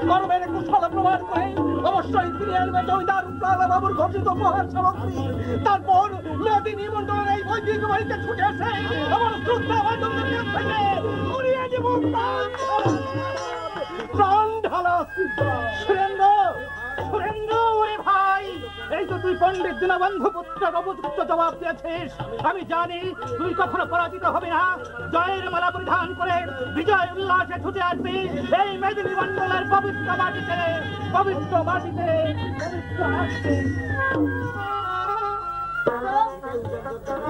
কর্মের কুশল প্রমাণ করে অবশ্যই ফিরে আনবে জমিদার রূপলাল বাবুর ঘোষিত উপহার সামগ্রী। তারপর মেদিনী মন্ডলের এই বৈদিক বাড়িতে ছুটে এসে আমার শ্রদ্ধা ভাজনদের কাছ থেকে ঘুরিয়ে দেব প্রাণ ঢালা। সুরেন্দ্র, সুরেন্দ্র ওরে ভাই, এই তো তুই পণ্ডিত দীনবন্ধু পুত্রের উপযুক্ত জবাব দিয়েছিস। আমি জানি তুই কখনো পরাজিত হবে না। জয়ের মালা পরিধান করে বিজয় উল্লাসে ছুটে আসবি এই মেদিনী মন্ডলের পবিত্র মাটিতে, পবিত্র মাটিতে, পবিত্র মাটিতে।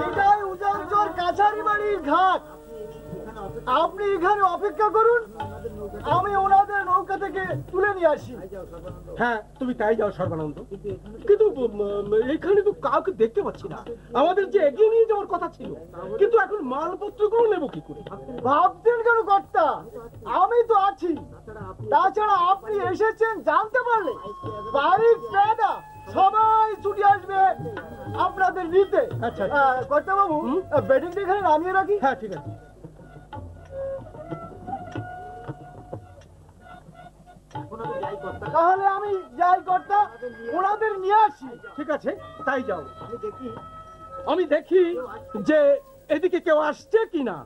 এটাই উজানচর কাছারি বাড়ির ঘাট। আপনি এখানে অপেক্ষা করুন, আমি ওনাদের নৌকা থেকে তুলে নিয়ে আসি। হ্যাঁ তুমি তাই যাও সর্বানন্দ। কিন্তু এখানে তো কাউকে দেখতে পাচ্ছি না। আমাদের যে এগিয়ে নিয়ে যাওয়ার কথা ছিল, কিন্তু এখন মালপত্রগুলো নেবো কি করে? ভাবছেন কেন কর্তা, আমি তো আছি। তাছাড়া আপনি এসেছেন জানতে পারলে বাড়ির পেয়াদা সবাই ছুটে আসবে আপনাদের নিতে। আচ্ছা। কর্তা বাবু, বেডিংটা এখানে নামিয়ে রাখি। হ্যাঁ ঠিক আছে। তাহলে আমি যাই কর্তা, ওনাদের নিয়ে আসি। ঠিক আছে তাই যাও। আমি দেখি যে এদিকে কেউ আসছে কিনা।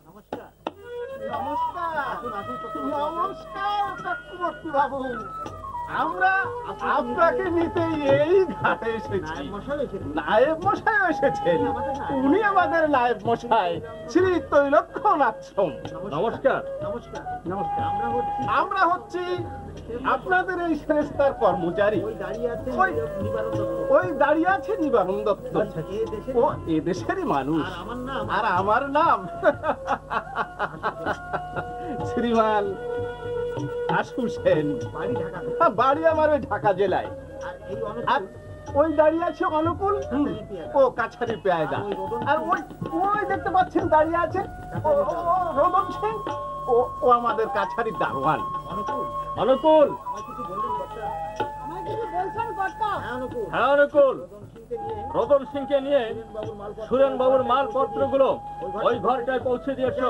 নমস্কার নমস্কার চক্রবর্তী বাবু, আমরা আপনাকে নিতে এই ঘাটে এসেছি। নায়েব মশাই এসেছেন। উনি আমাদের নায়েব মশাই শ্রী তৈলক্ষ্যনাথ সোম। নমস্কার। নমস্কার নমস্কার। আমরা হচ্ছি আপনাদের এই সংস্থার কর্মচারী। ওই দাঁড়িয়ে আছে নিবারণ দত্ত। ও এদেশেরই মানুষ। আর আমার নাম শ্রীমান আশু সেন। বাড়ি আমার ওই ঢাকা জেলায়। আর ওই দাঁড়িয়ে আছে অনুকূল, ও কাছারি পেয়াদা। আর ওই ওই দেখতে পাচ্ছেন দাঁড়িয়ে আছে রোদন সিং, ও আমাদের কাছারি দারোয়ান। অনুকূল, হ্যাঁ অনুকূল, রতন সিংকে নিয়ে সুরেন বাবুর মালপত্রগুলো ওই ঘরটায় পৌঁছে দিয়েছো।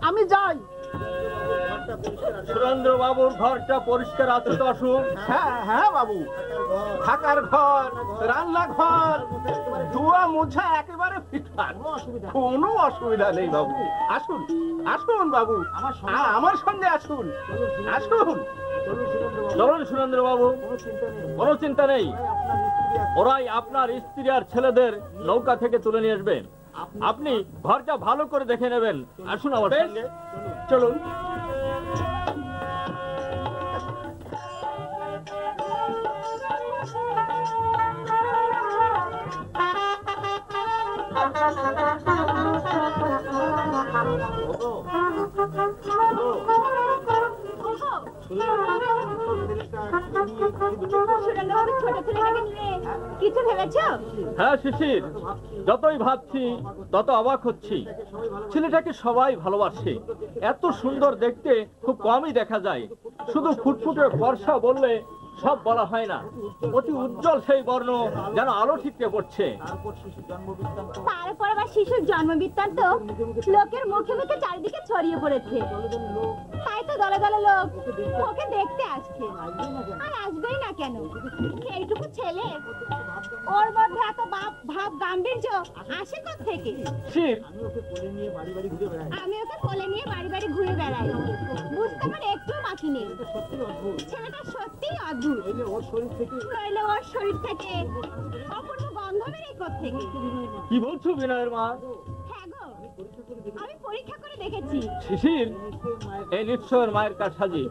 আমি যাই। সুরেন্দ্র বাবুর ঘরটা পরিষ্কার আছে তো আসু? হ্যাঁ হ্যাঁ বাবু, থাকার ঘর, রান্নাঘর, ধোয়া মোছা একেবারে ফিটফাট, কোনো অসুবিধা নেই বাবু। আসুন আসুন বাবু, আমার সঙ্গে আসুন আসুন। চলুন সুরেন্দ্র বাবু, কোনো চিন্তা নেই, ওরাই আপনার স্ত্রী আর ছেলেদের নৌকা থেকে তুলে নিয়ে আসবেন। আপনি ঘরটা ভালো করে দেখে নেবেন। আসুন আমার সঙ্গে। চলুন। কিছু ভেবেছো? হ্যাঁ শিশির, যতই ভাবছি তত অবাক হচ্ছি। ছেলেটাকে সবাই ভালোবাসে, এত সুন্দর দেখতে খুব কমই দেখা যায়। শুধু ফুটফুটে ফর্সা বললে সব বলা হয় না, অতি উজ্জ্বল সেই বর্ণ যেন আলো ঠিকরে পড়ছে। তারপর আবার শিশুর জন্ম বৃত্তান্ত লোকের মুখে মুখে চারিদিকে ছড়িয়ে পড়েছে, তাই তো দলে দলে লোক ওকে দেখতে আসছে। আর আসবেই না কেন, এইটুকু ছেলে, ওর মধ্যে এত ভাব গাম্ভীর্য আসে কোত্থেকে? শিব, আমি ওকে কোলে নিয়ে বাড়ি বাড়ি ঘুরে বেড়াই, বুঝতে আমার একটু বাকি নেই। ছেলেটা সত্যিই অদ্ভুত। নইলে ওর শরীর থেকে অপূর্ব গন্ধ বেরোয় কোত্থেকে। কি বলছো বিনয়ের মা? হ্যাঁ গো, আমি পরীক্ষা করে দেখেছি। শিশির, এই নিশ্চয়ের মায়ের কাছাজি,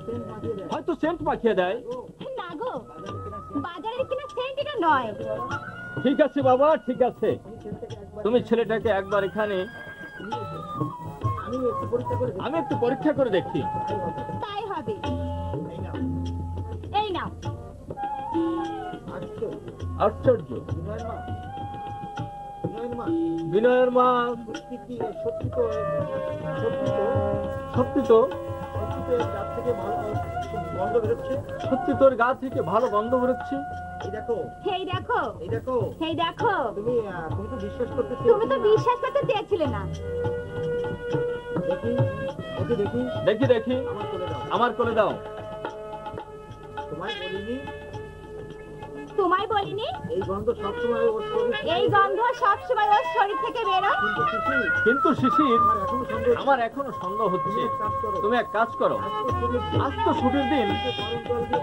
হয়তো সেন্ট মাখিয়ে দেয়। না গো, বাজারের কিনা সেন্ট এটা নয়, ঠিক আছে বাবা, ঠিক আছে। তুমি ছেলেটাকে একবার এখানে আমি একটু পরীক্ষা করে দেখি। তাই হবে। এই নাও। আশ্চর্য, বিনয়ের মা সত্যি তো সত্যি তোর গা থেকে ভালো গন্ধ বেরোচ্ছে। এই দেখো, এই দেখো। তুমি তো বিশ্বাস করতে তুমি তো বিশ্বাস করতে চেয়েছিলে না। দেখি দেখি, আমার কোলে দাও। তোমায় বলিনি এই গন্ধ সবসময় ওর শরীর, এই গন্ধ সবসময় ওর শরীর থেকে বেরোয়? কিন্তু শিশির, আমার এখনো সন্দেহ হচ্ছে। তুমি এক কাজ করো, আজ তো ছুটির দিন,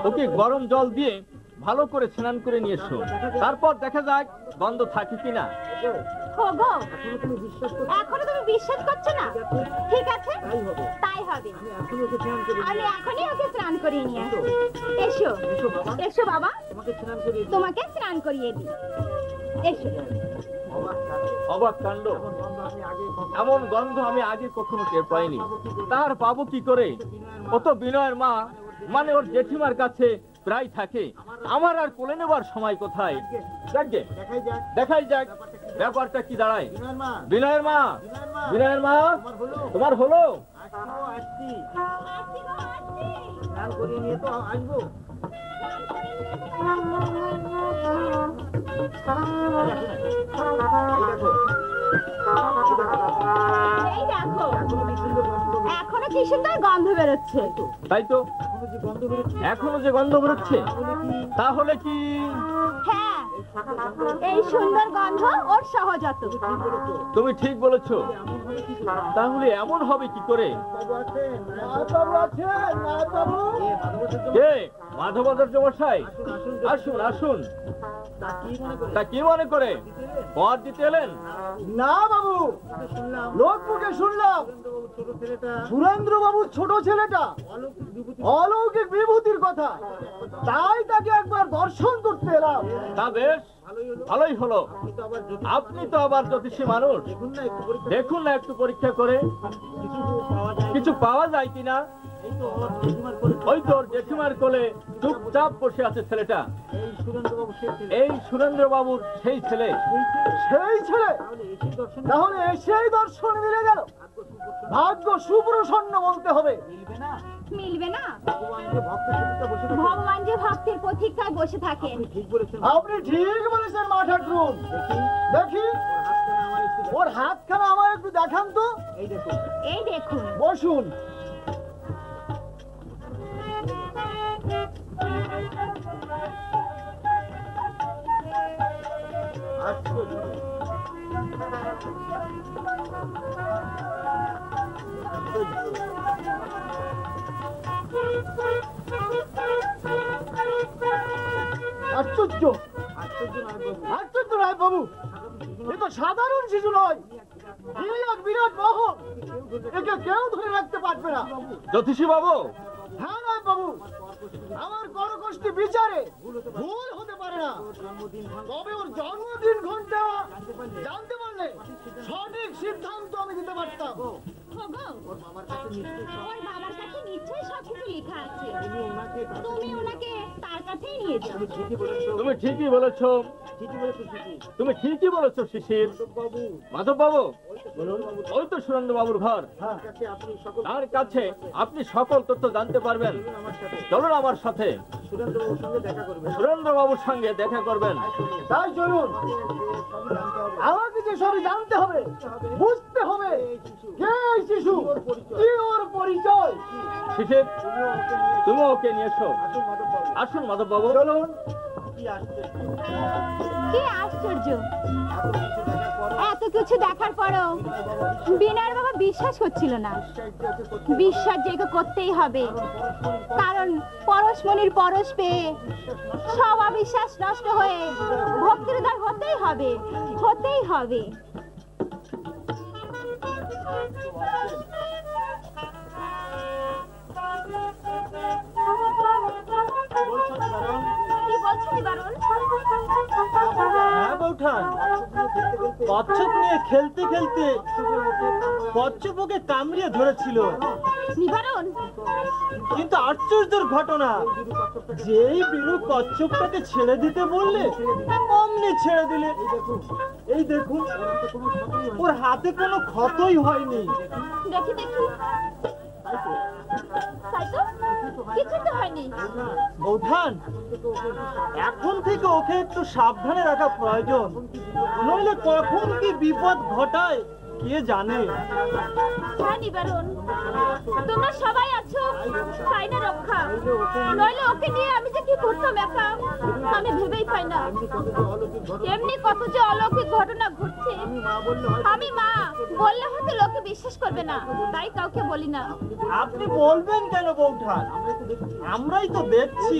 ওকে গরম জল দিয়ে ভালো করে স্নান করে নিয়ে এসো, তারপর দেখা যাক গন্ধ থাকে কিনা। ওগো, তুমি বিশ্বাস করতে এখনো তুমি বিশ্বাস করছো না? ঠিক আছে, তাই হবে। আমি এখনই ওকে স্নান করিয়ে নিয়ে আসবো। এসো, এসো বাবা, তোমাকে স্নান করিয়ে দিই। এসো। অবাক কাণ্ড, এমন গন্ধ আমি আগে কখনো টের পাইনি। তার পাবো কি করে? ও তো বিনয়ের মা, মানে ওর জেঠিমার কাছে প্রায় থাকে। আমার আর কোলে নেবার সময় কোথায়? দেখাই যাক ব্যাপারটা কি দাঁড়ায়। বিনয়ের মা, বিনয়ের মা, তোমার হলো? এই দেখো, এখনো কি সুন্দর গন্ধ বেরোচ্ছে। তাই তো, এখনো যে গন্ধ বেরোচ্ছে, তাহলে কি? হ্যাঁ, এই সুন্দর গন্ধ ওর সহজাত। তুমি ঠিক বলেছো। তাহলে এমন হবে কি করে? কে? মাধবাচার্য মশাই, আসুন আসুন। তা কি মনে করে পর দিতে এলেন? না বাবু, লোক মুখে শুনলাম সুরেন্দ্র বাবুর ছোট ছেলেটা অলৌকিক বিভূতির কথা, তাই তাকে একবার দর্শন করতে এলাম। তা বেশ, ভালোই হলো। আপনি তো আবার জ্যোতিষী মানুষ, দেখুন না একটু পরীক্ষা করে কিছু পাওয়া যায় কিনা। ওই তোর জেঠিমার কোলে চুপচাপ বসে আছে ছেলেটা। এই সুরেন্দ্র বাবুর সেই ছেলে। সেই ছেলে? তাহলে সেই দর্শন মিলে গেল। ভাগ্য সুপ্রসন্ন বলতে হবে। মিলবে না? ভগবান যে ভক্তের প্রতীক্ষায় বসে থাকেন। আপনি ঠিক বলেছেন মা ঠাকুর। দেখি ওর হাতখানা আমার একটু দেখান তো। এই দেখুন। বসুন। আশ্চর্য, আশ্চর্য রায় বাবু, এ তো সাধারণ শিশু নয়, এক বিরাট মহল। একে কেউ ধরে রাখতে পারবে না। জ্যোতিষী বাবু। হ্যাঁ রায় বাবু, আমার করকষ্টি বিচারে ভুল হতে পারে না। তবে ওর জন্মদিন ঘন্টা জানতে পারলে সঠিক সিদ্ধান্ত আমি দিতে পারতাম। ওর বাবার কাছে নিশ্চয়ই সবকিছু লেখা আছে। তুমি ওনাকে তার কাছেই নিয়ে যাও। তুমি ঠিকই বলেছো, তুমি ঠিকই বলেছো শিশির। মাধব বাবু, ওই তো সুরেন্দ্র বাবুর ঘর, তার কাছে আপনি সকল তথ্য জানতে পারবেন। চলুন আমার সাথে, সুরেন্দ্র বাবুর সঙ্গে দেখা করবেন। তাই চলুন। আমাকে যে সবই জানতে হবে, বুঝতে হবে কে এই শিশু, কি ওর পরিচয়। শিশির, তুমি ওকে নিয়ে এসো। আসুন মাধব বাবু। চলুন। কি আশ্চর্য, এত কিছু দেখার পরেও বিনয়ের বাবা বিশ্বাস হচ্ছিল না। বিশ্বাস যে করতেই হবে, কারণ পরশমণির পরশ পেয়ে সব অবিশ্বাস নষ্ট হয়ে ভক্তির উদ্ধার হতেই হবে, হতেই হবে। কি বলছো নিবারণ? হ্যাঁ কচ্ছপ নিয়ে খেলতে খেলতে কচ্ছপ ওকে কামড়িয়ে ধরেছিল। নিবারণ, কিন্তু আশ্চর্যের ঘটনা, যেই বিরু কচ্ছপটাকে ছেড়ে দিতে বললে অমনি ছেড়ে দিলে। এই দেখুন, ওর হাতে কোনো ক্ষতই হয়নি। দেখি দেখি, তাই তো, কিছু তো হয়নি। বৌঠান, এখন থেকে ওকে একটু সাবধানে রাখা প্রয়োজন, নইলে কখন কি বিপদ ঘটায় কে জানে। হ্যাঁ নিবারণ, তোমরা সবাই আছো তাই না রক্ষা, নইলে ওকে নিয়ে আমি যে কি করতাম একা আমি ভেবেই পাই না। এমনি কত যে অলৌকিক ঘটনা ঘটছে, আমি মা বললে হয়তো লোকে বিশ্বাস করবে না, তাই কাউকে বলি না। আপনি বলবেন কেন বৌঠান, আমরাই তো দেখছি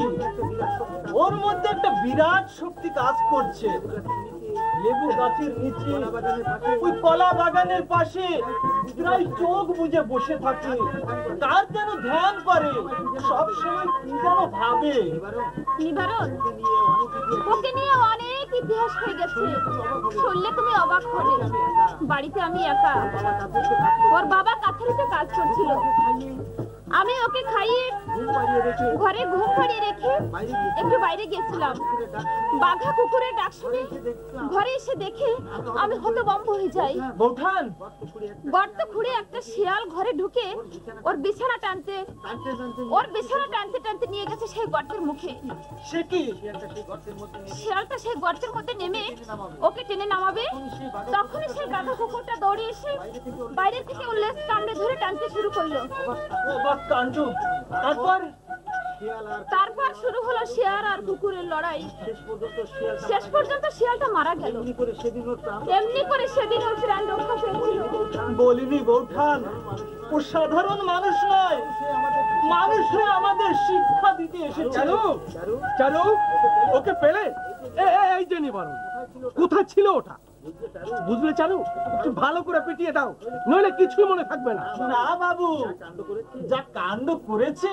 ওর মধ্যে একটা বিরাট শক্তি কাজ করছে। লেবু গাছের নিচে, ওই কলা বাগানের পাশে প্রায় চোখ বুজে বসে থাকে, তার যেন ধ্যান করে, সব সময় কি যেন ভাবে। নিবারণ, ওকে নিয়ে অনেক ইতিহাস হয়ে গেছে, শুনলে তুমি অবাক হবে। বাড়িতে আমি একা, ওর বাবা কাছারিতে কাজ করছিল, আমি ওকে খাইয়ে ঘরে ঘুম পাড়িয়ে রেখে একটু বাইরে গেছিলাম। বাঘা কুকুরের ডাক শুনে ঘরে এসে দেখে আমি হতভম্ব হয়ে যাই। বৌঠান, গর্ত খুঁড়ে একটা শিয়াল ঘরে ঢুকে ওর বিছানা টানতে টানতে নিয়ে গেছে সেই গর্তের মুখে। সে কি? শিয়ালটা সেই গর্তের মধ্যে নেমে ওকে টেনে নামাবে, তখনই সেই গাধা কুকুরটা দৌড়ে এসে বাইরে থেকে ওর লেজ কামড়ে ধরে টানতে শুরু করলো। অবাক কাণ্ড। তারপর শুরু হলো শিয়াল আর কুকুরের লড়াই। শেষ পর্যন্ত শিয়ালটা মারা গেল। এমনি করে সেদিন ওর প্রাণ রক্ষা পেয়েছিল। বলিনি বৌঠান, ও সাধারণ মানুষ নয়, মানুষ হয়ে আমাদের শিক্ষা দিতে এসেছে। চারু, চারু, ওকে পেলে? এই যে নিবারণ, কোথায় ছিল ওটা? বুঝলে চারু, একটু ভালো করে পিটিয়ে দাও, নইলে কিছুই মনে থাকবে না। না বাবু, যা কাণ্ড করেছে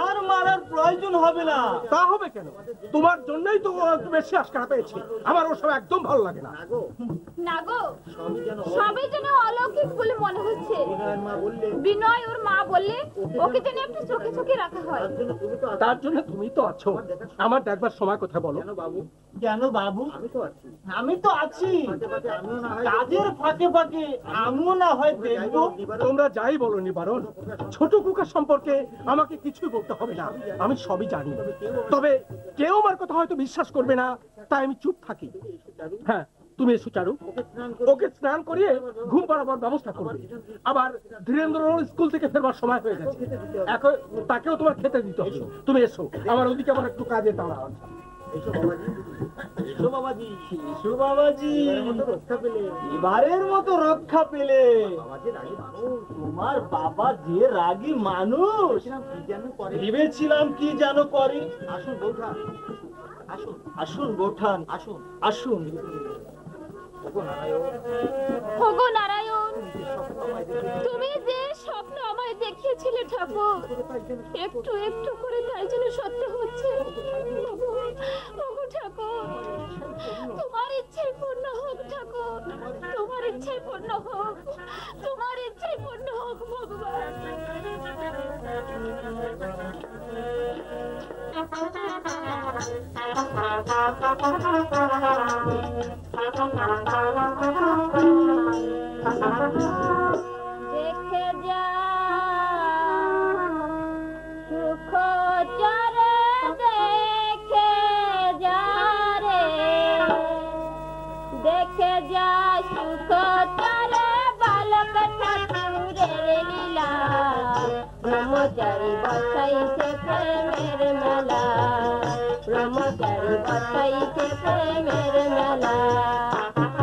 আর মারার প্রয়োজন হবে না। তা হবে কেন? তোমার জন্যই তো বেশি আশকা পেয়েছি। আমার ওসব একদম ভালো লাগে না। না গো, সবই যেন অলৌকিক বলে মনে হচ্ছে। বিনয় ওর মা বললে ওকে যেন একটু চোখে চোখে রাখা হয়। তার জন্য তুমি তো আছো। আমার দেখবার সময় কোথায় বলো? কেন বাবু, আমি তো আছি, কাজের ফাঁকে ফাঁকে আমিও না হয় দেখবো। তোমরা যাই বলো নিবারণ, ছোট কুকার সম্পর্কে আমাকে কিছুই বলতে হবে না, আমি সবই জানি। তবে কেউ আমার কথা হয়তো বিশ্বাস করবে না, তাই আমি চুপ থাকি। হ্যাঁ, তুমি এসো চারু, ওকে স্নান করিয়ে ঘুম পাড়াবার ব্যবস্থা করবে। আবার ধীরেন্দ্র স্কুল থেকে ফেরবার সময় হয়ে গেছে, এখন তাকেও তোমার খেতে দিতে হবে। তুমি এসো, আমার ওদিকে আমার একটু কাজে তাড়া আছে। এবারের মতো রক্ষা পেলে। তোমার বাবা যে রাগী মানুষ, ভেবেছিলাম কি যেন করে। আসুন বৌঠান, আসুন বৌঠান, আসুন আসুন। ওগো নারায়ণ, তুমি যে স্বপ্ন আমায় দেখিয়েছিলে ঠাকুর, একটু একটু করে তাই যেন সত্য হচ্ছে। ওগো ঠাকুর, তোমার ইচ্ছাই পূর্ণ হোক ঠাকুর, তোমার ইচ্ছাই পূর্ণ হোক, তোমার ইচ্ছাই পূর্ণ হোক ভগবান। দেখে যা সুখ চারে, দেখে যা রে, দেখে যা সুখ চারে, বালক ঠাকুরের লীলা, ব্রহ্মচারী বসাইছে প্রেমের মেলা, ব্রহ্মচারী বসাইছে প্রেমের মেলা।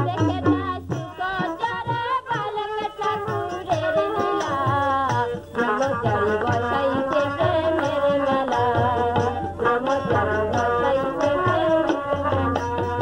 দেখে যা সুখ চারে, বালক ঠাকুরের লীলা, ব্রহ্মচারী বসাইছে প্রেমের মেলা, ব্রহ্মচারী বসাইছে প্রেমের মেলা।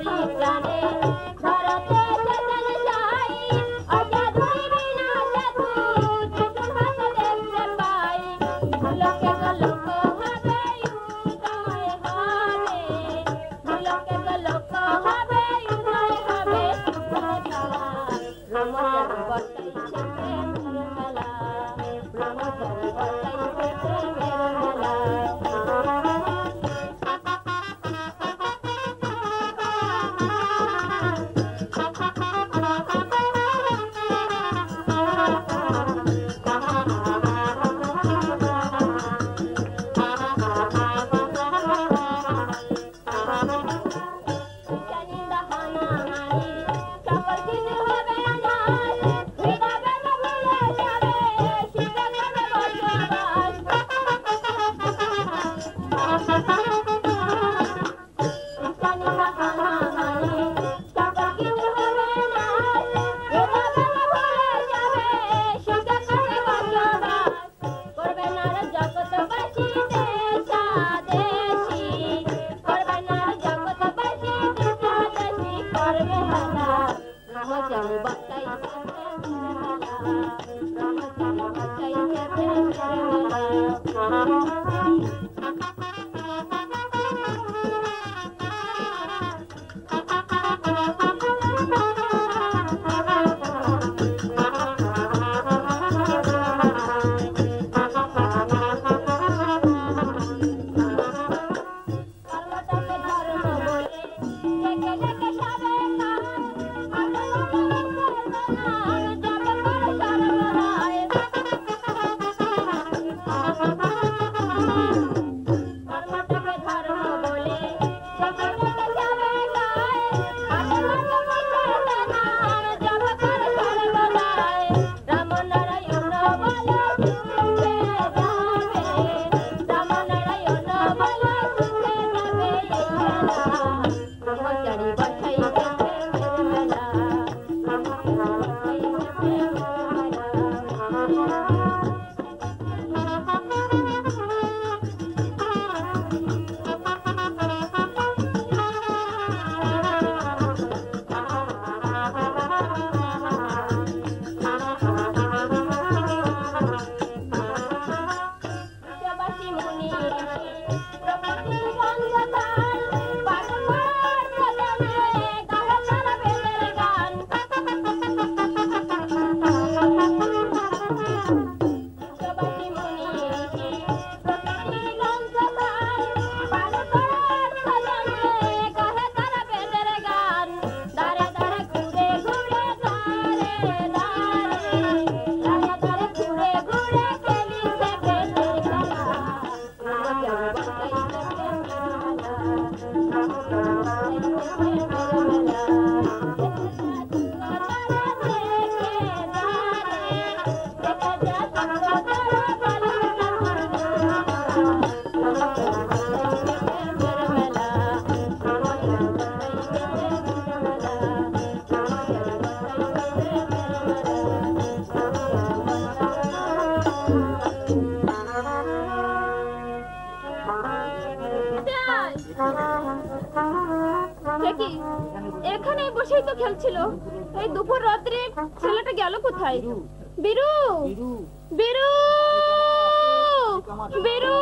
করি প্রাণে ধরতে চেতন যাই অজাদুই বিনা জাদু ছোটন হাতে দেখতে পাই লোকে লোক হবে উদয় হবে লোকে লোক হবে উদয় হবে রামচন্দ্র বসাইছে প্রেমের মেলা রামচন্দ্র বসাইছে প্রেমের মেলা এখানে বসেই তো খেলছিল। এই দুপুর রাত্রে ছেলেটা গেল কোথায়? বীরু, বীরু, বীরু,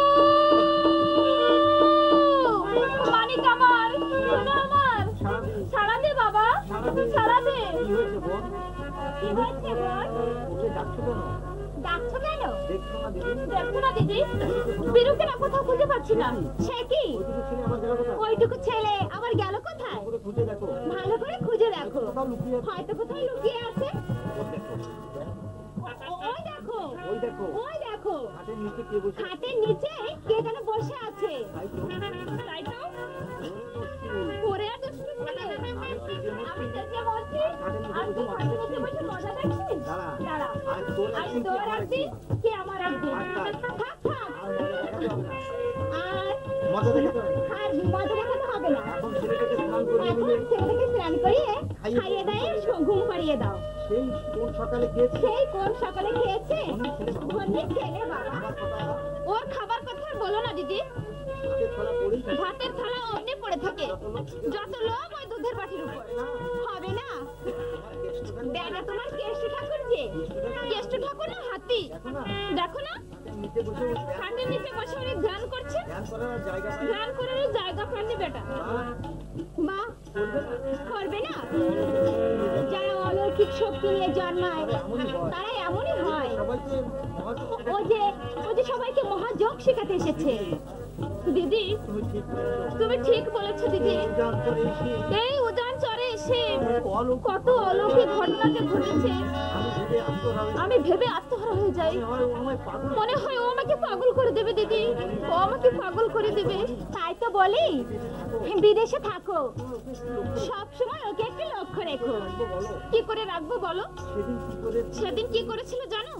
মানিক আমার, শোনো আমার, সাড়া দে বাবা, সাড়া দে। কি হয়েছে বোন? ডাকছো কেন? দেখছো না দিদি, বীরুকে না কোথাও খুঁজে পাচ্ছি না। সে কি? ওইটুকু ছেলে আবার গেল কোথায়? ভালো করে খুঁজে দেখো, হয়তো কোথায় লুকিয়ে আছে। ওই দেখো, ওই দেখো, খাটের নিচে কে যেন বসে আছে। তাই তো, পরে আর দুষ্টু ছেলে। আমি যেতে বলছি, আর তুই খাটের নিচে বসে মজা দেখছিস? দাঁড়া, আজ তোর একদিন, কে আমার একদিন। থাক থাক, আর মজা দেখাতে হবে না। এখন ছেলেটাকে স্নান করিয়ে খাইয়ে দেয়, ঘুম পাড়িয়ে দাও। সেই কোন সকালে খেয়েছে ধনী ছেলে বাবা। ওর খাবার কথা বলো না দিদি, ভাতের থালা অমনি পড়ে থাকে। যত লোক ওই দুধের খাটের নিচে বসে উনি ধ্যান করছে। ধ্যান করার জায়গা পাননি বেটা। মা করবে না? যারা অলৌকিক শক্তি নিয়ে জন্মায় তারা এমনই হয়। ও যে সবাইকে মহাযোগ শেখাতে এসেছে। দিদি তুমি ঠিক বলেছো দিদি। এই উজান চরে এসে কত অলৌকিক ঘটনা যে ঘটেছে আমি ভেবে আত্মহারা হয়ে যাই। মনে হয় ও আমাকে পাগল করে দেবে দিদি, ও আমাকে পাগল করে দেবে। তাই তো বলি বিদেশে থাকো, সব সময় ওকে একটু লক্ষ্য রেখো। কি করে রাখবো বলো? সেদিন কি করেছিল জানো?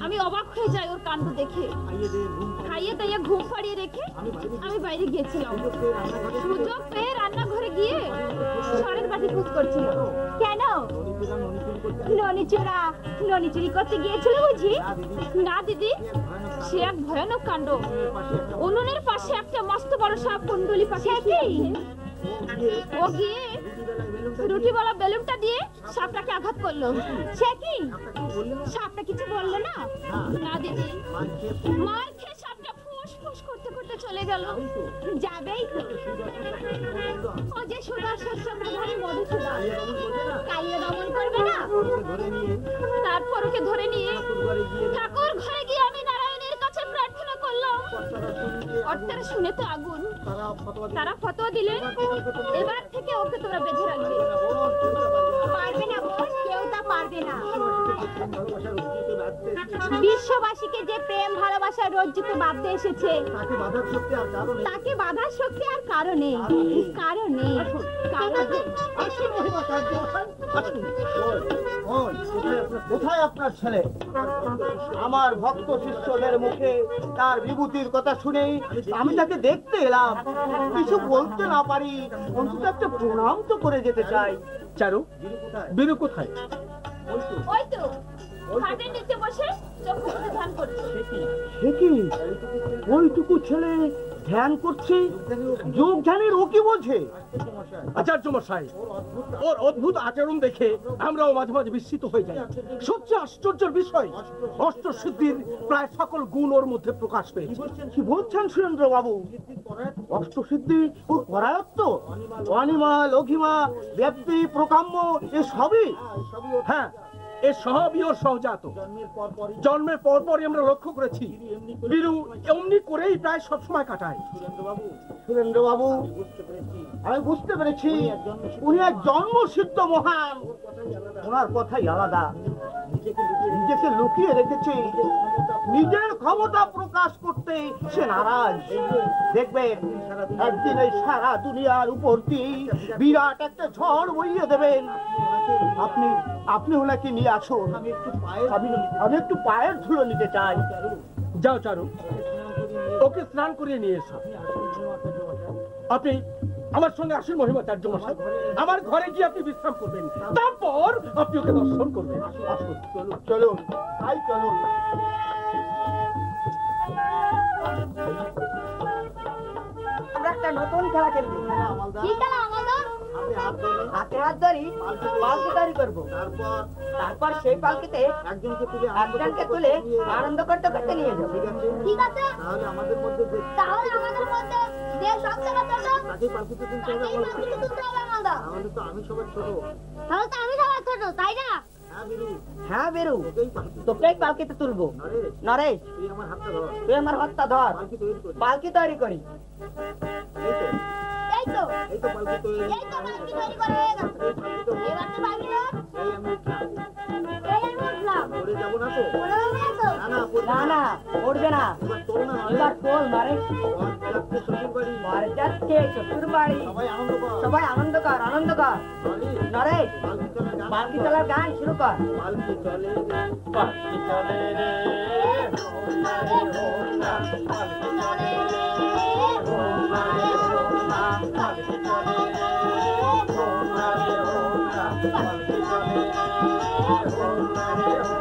আমি অবাক হয়ে যাই ওর কাণ্ড দেখে। খাইয়ে দাইয়ে ঘুম পাড়িয়ে রেখে আমি বাইরে গিয়েছিলাম। সুযোগ পেয়ে রান্নাঘরে গিয়ে ঝড়ের বাটি খুঁজ করছিল। কেন? ননি চুরি করতে গিয়েছিল বুঝি? না দিদি, সে এক ভয়ানক কাণ্ড। উনুনের পাশে একটা মস্ত বড় সাপ কুণ্ডলি পাখি। ও গিয়ে রুটিওয়ালা বেলুনটা দিয়ে সাপটাকে আঘাত করলো। সে কি সাপটা কিছু বললো না? না দিদি, মার খেয়ে সাপটা ফুস ফুস করতে করতে চলে গেল। যাবেই তো। ও যে সুদার শস্য প্রধানী মধুসূদন, কালিয়া দমন করবে না? তারপর ওকে ধরে নিয়ে ঠাকুর ঘরে গিয়ে আমি নারায়ণের কাছে প্রার্থনা করলাম। অর্থাৎ শুনে তো আগুন। তারা ফতোয়া দিলেন এবার থেকে ওকে তোরা বেঁধে রাখবে। পারবে না বোন, কেউ তা পারবে না। বিশ্ববাসীকে যে প্রেম ভালোবাসার রজ্জুতে বাঁধতে এসেছে তাকে বাঁধার শক্তি আর কারণে কারণে কোথায় আপনার ছেলে? আমার ভক্ত শিষ্যদের মুখে তার বিভূতির কথা শুনে আমি তাকে দেখতে এলাম। কিছু বলতে না পারি, অন্তত একটা প্রণাম তো করে যেতে চাই। চারু, বীরু কোথায়? ওই তো খাটের নিচে বসে চোখ মুছে ধ্যান করছে। সে কি ওইটুকু ছেলে ধ্যান করছে? যোগ ধ্যানের ও কি বোঝে? আচার্য মশাই, ওর অদ্ভুত আচরণ দেখে আমরাও মাঝে মাঝে বিস্মিত হয়ে যাই। সবচেয়ে আশ্চর্যের বিষয়, অষ্টসিদ্ধির প্রায় সকল গুণ ওর মধ্যে প্রকাশ পেয়েছে। কি বলছেন সুরেন্দ্র বাবু? অষ্টসিদ্ধি ওর করায়ত্ত, অনিমা লঘিমা ব্যাপ্তি প্রকাম্য এসবই? হ্যাঁ, এ সবই ওর সহজাত। জন্মের পরপরই আমরা লক্ষ্য করেছি বীরু এমনি করেই প্রায় সবসময় কাটায়। সুরেন্দ্র বাবু, আমি বুঝতে পেরেছি উনি এক জন্মসিদ্ধ মহান। ওনার কথাই আলাদা। নিজেকে লুকিয়ে রেখেছে, নিজের ক্ষমতা প্রকাশ করতে সে নারাজ। দেখবেন একদিন এই সারা দুনিয়ার উপর দিয়ে বিরাট একটা ঝড় বইয়ে দেবেন। আপনি ওনাকে নিয়ে আসুন। আমি একটু পায়ের ধুলো নিতে চাই। যাও চারু, ওকে স্নান করিয়ে নিয়ে এসো। আপনি আমার সঙ্গে আসুন মহিমাচার্য মশাই। আমার ঘরে গিয়ে আপনি বিশ্রাম করবেন, তারপর আপনি ওকে দর্শন করবেন। চলুন তাই চলুন। আমরা একটা নতুন খেলা খেলবো। কি খেলা আমাদের? হাতে হাত ধরি পালকি তৈরি করবো। তারপর সেই পালকিতে একজনকে তুলে আনন্দ করতে করতে নিয়ে যাবো। ঠিক আছে, তাহলে আমাদের মধ্যে যে সব থেকে ছোট তাকেই পালকিতে তুলতে হবে আমাদের। আমি সবার ছোট। তাহলে তো আমি সবার ছোট, তাই না? হ্যাঁ বেরু, তোকেই পালকিতে তুলবো। নরেশ, তুই আমার হাতটা ধর, পালকি তৈরি করি। এই তো পালকি তৈরি করে হয়ে গেছে। এবার তো পালকি ধর। এই আমি উঠলাম। পড়ে যাবো না তো? পড়ে যাবো না তো? না না, পড়বে না। এবার তোল নরেশ। ঘরে যাচ্ছে শ্বশুর বাড়ি, সবাই আনন্দ কর আনন্দ কর। নরেশ, পালকি চলার গান শুরু কর। পালকি চলে রে, পালকি চলে রে, পালকি চলে রে, পালকি চলে রে, পালকি চলে রে, পালকি চলে রে,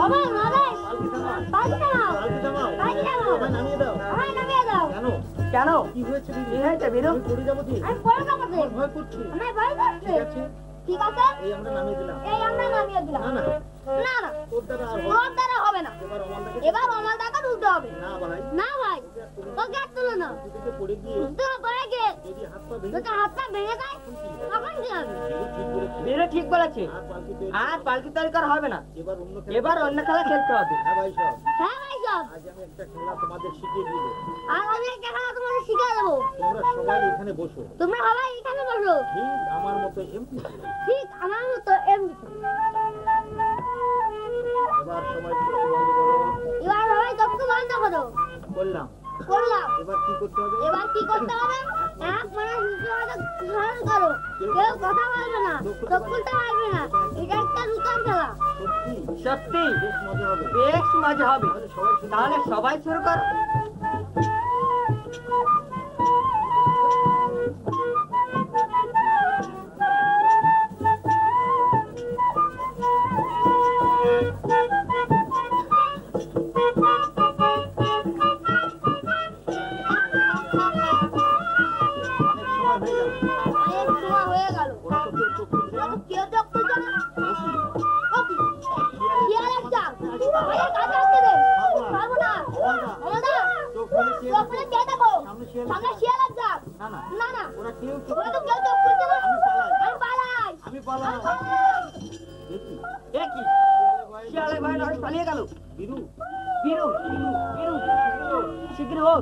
বাবা, কেন কি হয়েছে কি হয়েছে বিরু? আমি পড়ে যাবো দিদি। আমি পড়ে যাবো আমার ভয় করছে। আমার ভয় করছে। ঠিক আছে ঠিক আছে এই আমরা নামিয়ে দিলাম। এই আমরা নামিয়ে দিলাম। না না না না তোর দ্বারা আর হবে না। তোর দ্বারা হবে না। এবার অমলটাকে এবার আমার টাকা তুলতে হবে। না ভাই না ভাই তোকে আর তুলো না। দিদিকে পড়ে গিয়ে তুই পড়ে গিয়ে যদি হাত পা ভেঙে তোকে হাতটা ভেঙে যায় তখন কি হবে? বিরু ঠিক বলেছে। আর পালকি তৈরি আর পালকি তৈরি করা হবে না, এবার অন্য এবার অন্য খেলা খেলতে হবে। হ্যাঁ ভাই সব হ্যাঁ ভাই সব আজ আমি একটা খেলা তোমাদের শিখিয়ে দিব। আর আমি একটা খেলা তোমাদের শিখিয়ে দেবো। তোমরা সবাই এখানে বসো। তোমরা সবাই এখানে বসো ঠিক আমার মতো এমপি ঠিক আমার মতো এমনি। এবার সবাই চোখ বন্ধ করো। এবার সবাই চোখ বন্ধ করো। বললাম করলাম। এবার কি করতে হবে? এবার কি করতে হবে? এক মানে নিচে ধারণ করো। কেউ কথা বলবে না, চোখ খুলতে পারবে না। এটা একটা নতুন খেলা। সত্যি সত্যি বেশ মজা হবে। বেশ মজা হবে। তাহলে সবাই শুরু তাহলে সবাই শুরু করো। অনেক সময় হয়ে গেল। অনেক সময় হয়ে গেল। ওরা তো কেউ চোখ খুলছে না। কেউ চোখ খুলছে না। বসি। ওকে। শিয়ালের চাল। ভাইয়া কাছে আসতে দে। পারবো না। আমাদা। চোখ খুলে কে চোখ খুলে কে দেখো? সামনে শিয়ালের সামনে চাল। শিয়ালের চাল। না না না না। ওরা কেউ চোখ ওরা তো কেউ চোখ খুলছে না। আমি পালাই। আমি পালাই। আমি পালাই। আমি পালাই। দেখি এ কি? শিয়ালের ভয়ে নরেশ পালিয়ে গেল। বিরু বিরু বিরু শীঘ্র হোক।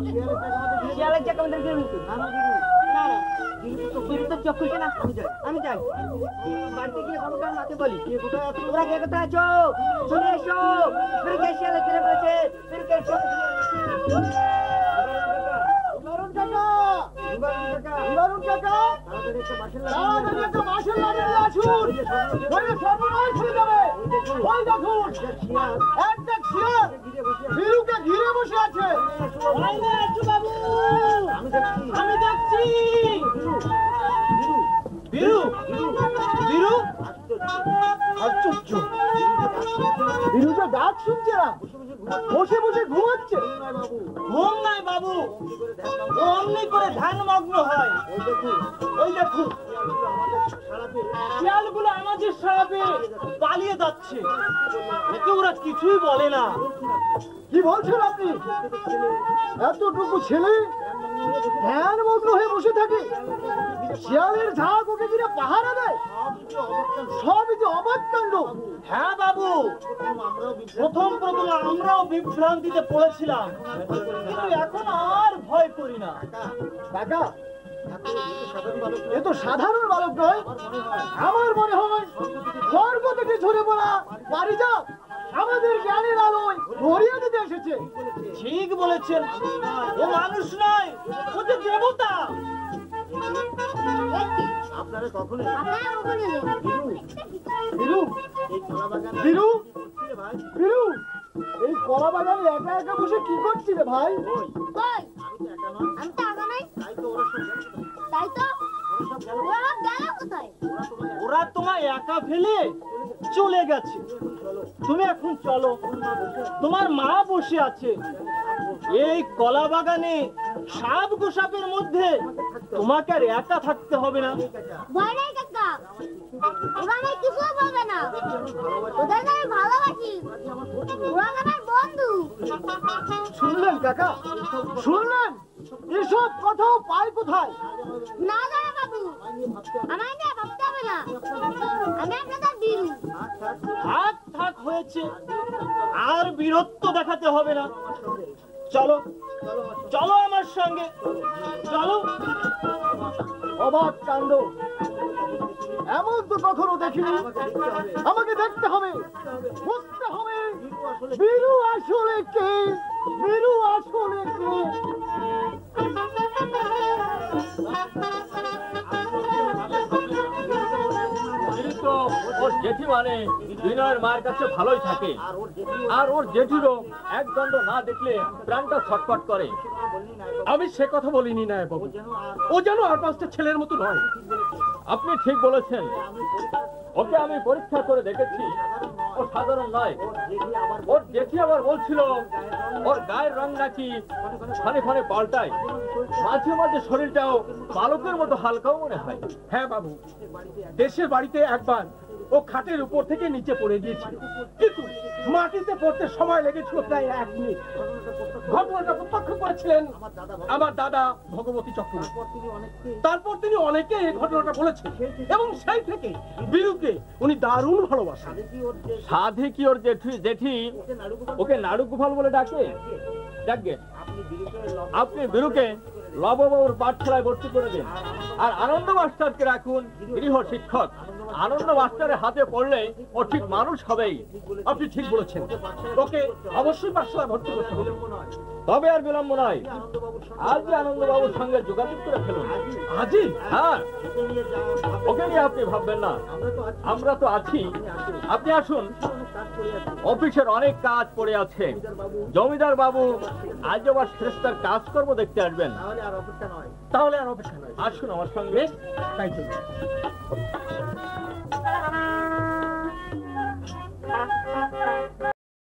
শিয়ালের চাকা আমাদের ঘিরে ফেলছে। না না বিরু না না বিরু তো চোখ বিরু তো চোখ খুলছে না। আমি যাই। আমি যাই বাড়িতে গিয়ে খবরটা মাকে বলি। কে কোথায় আছো? তোমরা কে কোথায় আছো? চলে এসো। বিরুকে শিয়ালে ঘিরে ফেলেছে। বিরুকে নিবারণ কাকা নিবারণ কাকা তাড়াতাড়ি একটা বাঁশের লাঠি নিয়ে আসুন। নইলে সর্বনাশ হয়ে যাবে। ওই দেখুন একটা শিয়াল বিরুকে ঘিরে বসে আছে। আমি দেখছি বিরু বিরু আশ্চর্য বিরু যে ডাক শুনছে না, বসে বসে ঘুমাচ্ছে। ঘুম নাই বাবু, ও অমনি করে ধ্যানমগ্ন হয়। ওই দেখুন শিয়ালগুলো আমাদের সারা পেয়ে পালিয়ে যাচ্ছে। একে ওরা কিছুই বলে না। কি বলছেন আপনি? এতটুকু ছেলে ধ্যানমগ্ন হয়ে বসে থাকে, শিয়ালের ঝাঁক ওকে কিনা পাহারা দেয়। সবই যে অবাক কাণ্ড। হ্যাঁ বাবু, প্রথম আমরাও বিভ্রান্তিতে পড়েছিলাম, কিন্তু এখন আর ভয় করি না। কাকা এ তো সাধারণ বালক নয়। আমার মনে হয় স্বর্গ থেকে ঝরে পড়া পারিজাত আমাদের জ্ঞানের আলোয় ভরিয়ে দিতে এসেছে। ঠিক বলেছেন, ও মানুষ নয়, ও যে দেবতা। আপনারা কখনো আপনারা কখনো নেই। বিরু বিরু বিরু এই কলা বাগানে একা একা বসে কি করছিলে ভাই? কই? আমি তো একা নই। তাই তো ওরা গেল কোথায়? ওরা তোমায় একা ফেলে চলে গেছে। তুমি এখন চলো, তোমার মা বসে আছে। এই কলা বাগানে সাপ গোসাপের মধ্যে তোমাকে আর একা থাকতে হবে না। ভয় নাই কাকা, ওরা আমায় কিছুই বলবে না। ওদেরকে আমি ভালোবাসি, ওরা আমার বন্ধু। শুনলেন কাকা, শুনলেন? এসব কথাও পায় কোথায়? না দাদা বাবু, আমায় নিয়ে ভাবতে হবে না। আমি আপনাদের বিরু। থাক থাক হয়েছে, আর বীরত্ব দেখাতে হবে না। চলো চলো আমার সঙ্গে, চলো। অবাক কাণ্ড, এমন তো কখনো দেখিনি। আমাকে দেখতে হবে, বুঝতে হবে বীরু আসলে কে, বীরু আসলে কে। ওর জেঠি মানে বিনয়ের মায়ের কাছে ভালোই থাকে, আর ওর জেঠিরও এক দণ্ড না দেখলে প্রাণটা ছটফট করে। আমি সে কথা বলিনি না বাবু, ও যেন আর পাঁচটা ছেলের মতো নয়। আপনি ঠিক বলেছেন, ওকে আমি পরীক্ষা করে দেখেছি, ও সাধারণ নয়। ওর জেঠি আবার বলছিল ওর গায়ের রং নাকি ক্ষণে ক্ষণে পাল্টায়, মাঝে মাঝে শরীরটাও বালকের মতো হালকাও মনে হয়। হ্যাঁ বাবু, দেশের বাড়িতে একবার ও খাটের উপর থেকে নিচে পড়ে গিয়েছিল, কিন্তু মাটিতে পড়তে সময় লেগেছিল প্রায় 1 মিনিট। ঘটনাটা প্রত্যক্ষ করেছিলেন আমার দাদা ভগবতী চক্রবর্তী। তারপর তিনি অনেকে এই ঘটনাটা বলেছেন এবং সেই থেকে বীরুকে উনি দারুণ ভালোবাসেন। সাধে কি ওর জেঠি ওকে নাড়ু গোপাল বলে ডাকে? ডাকবে। আপনি বীরুকে লববাবুর পাঠশালায় ভর্তি করে দিন, আর আনন্দ মাস্টারকে রাখুন গৃহ শিক্ষক। আনন্দ মাস্টারের হাতে পড়লে ও ঠিক মানুষ হবেই। আপনি ঠিক বলেছেন, ওকে অবশ্যই পাঠশালায় ভর্তি করতে হবে। তবে আর বিলম্ব নয়, আজই আনন্দবাবুর সঙ্গে যোগাযোগ করে ফেলুন। আজই? হ্যাঁ, ওকে নিয়ে আপনি ভাববেন না, আমরা তো আছি। আপনি আসুন, অফিসের অনেক কাজ পড়ে আছে। জমিদার বাবু আজ আবার শ্রেষ্ঠার কাজকর্ম দেখতে আসবেন। তাহলে আর অপেক্ষা নয়, আসুন আমার সঙ্গে। তাই চলছে। Thank you.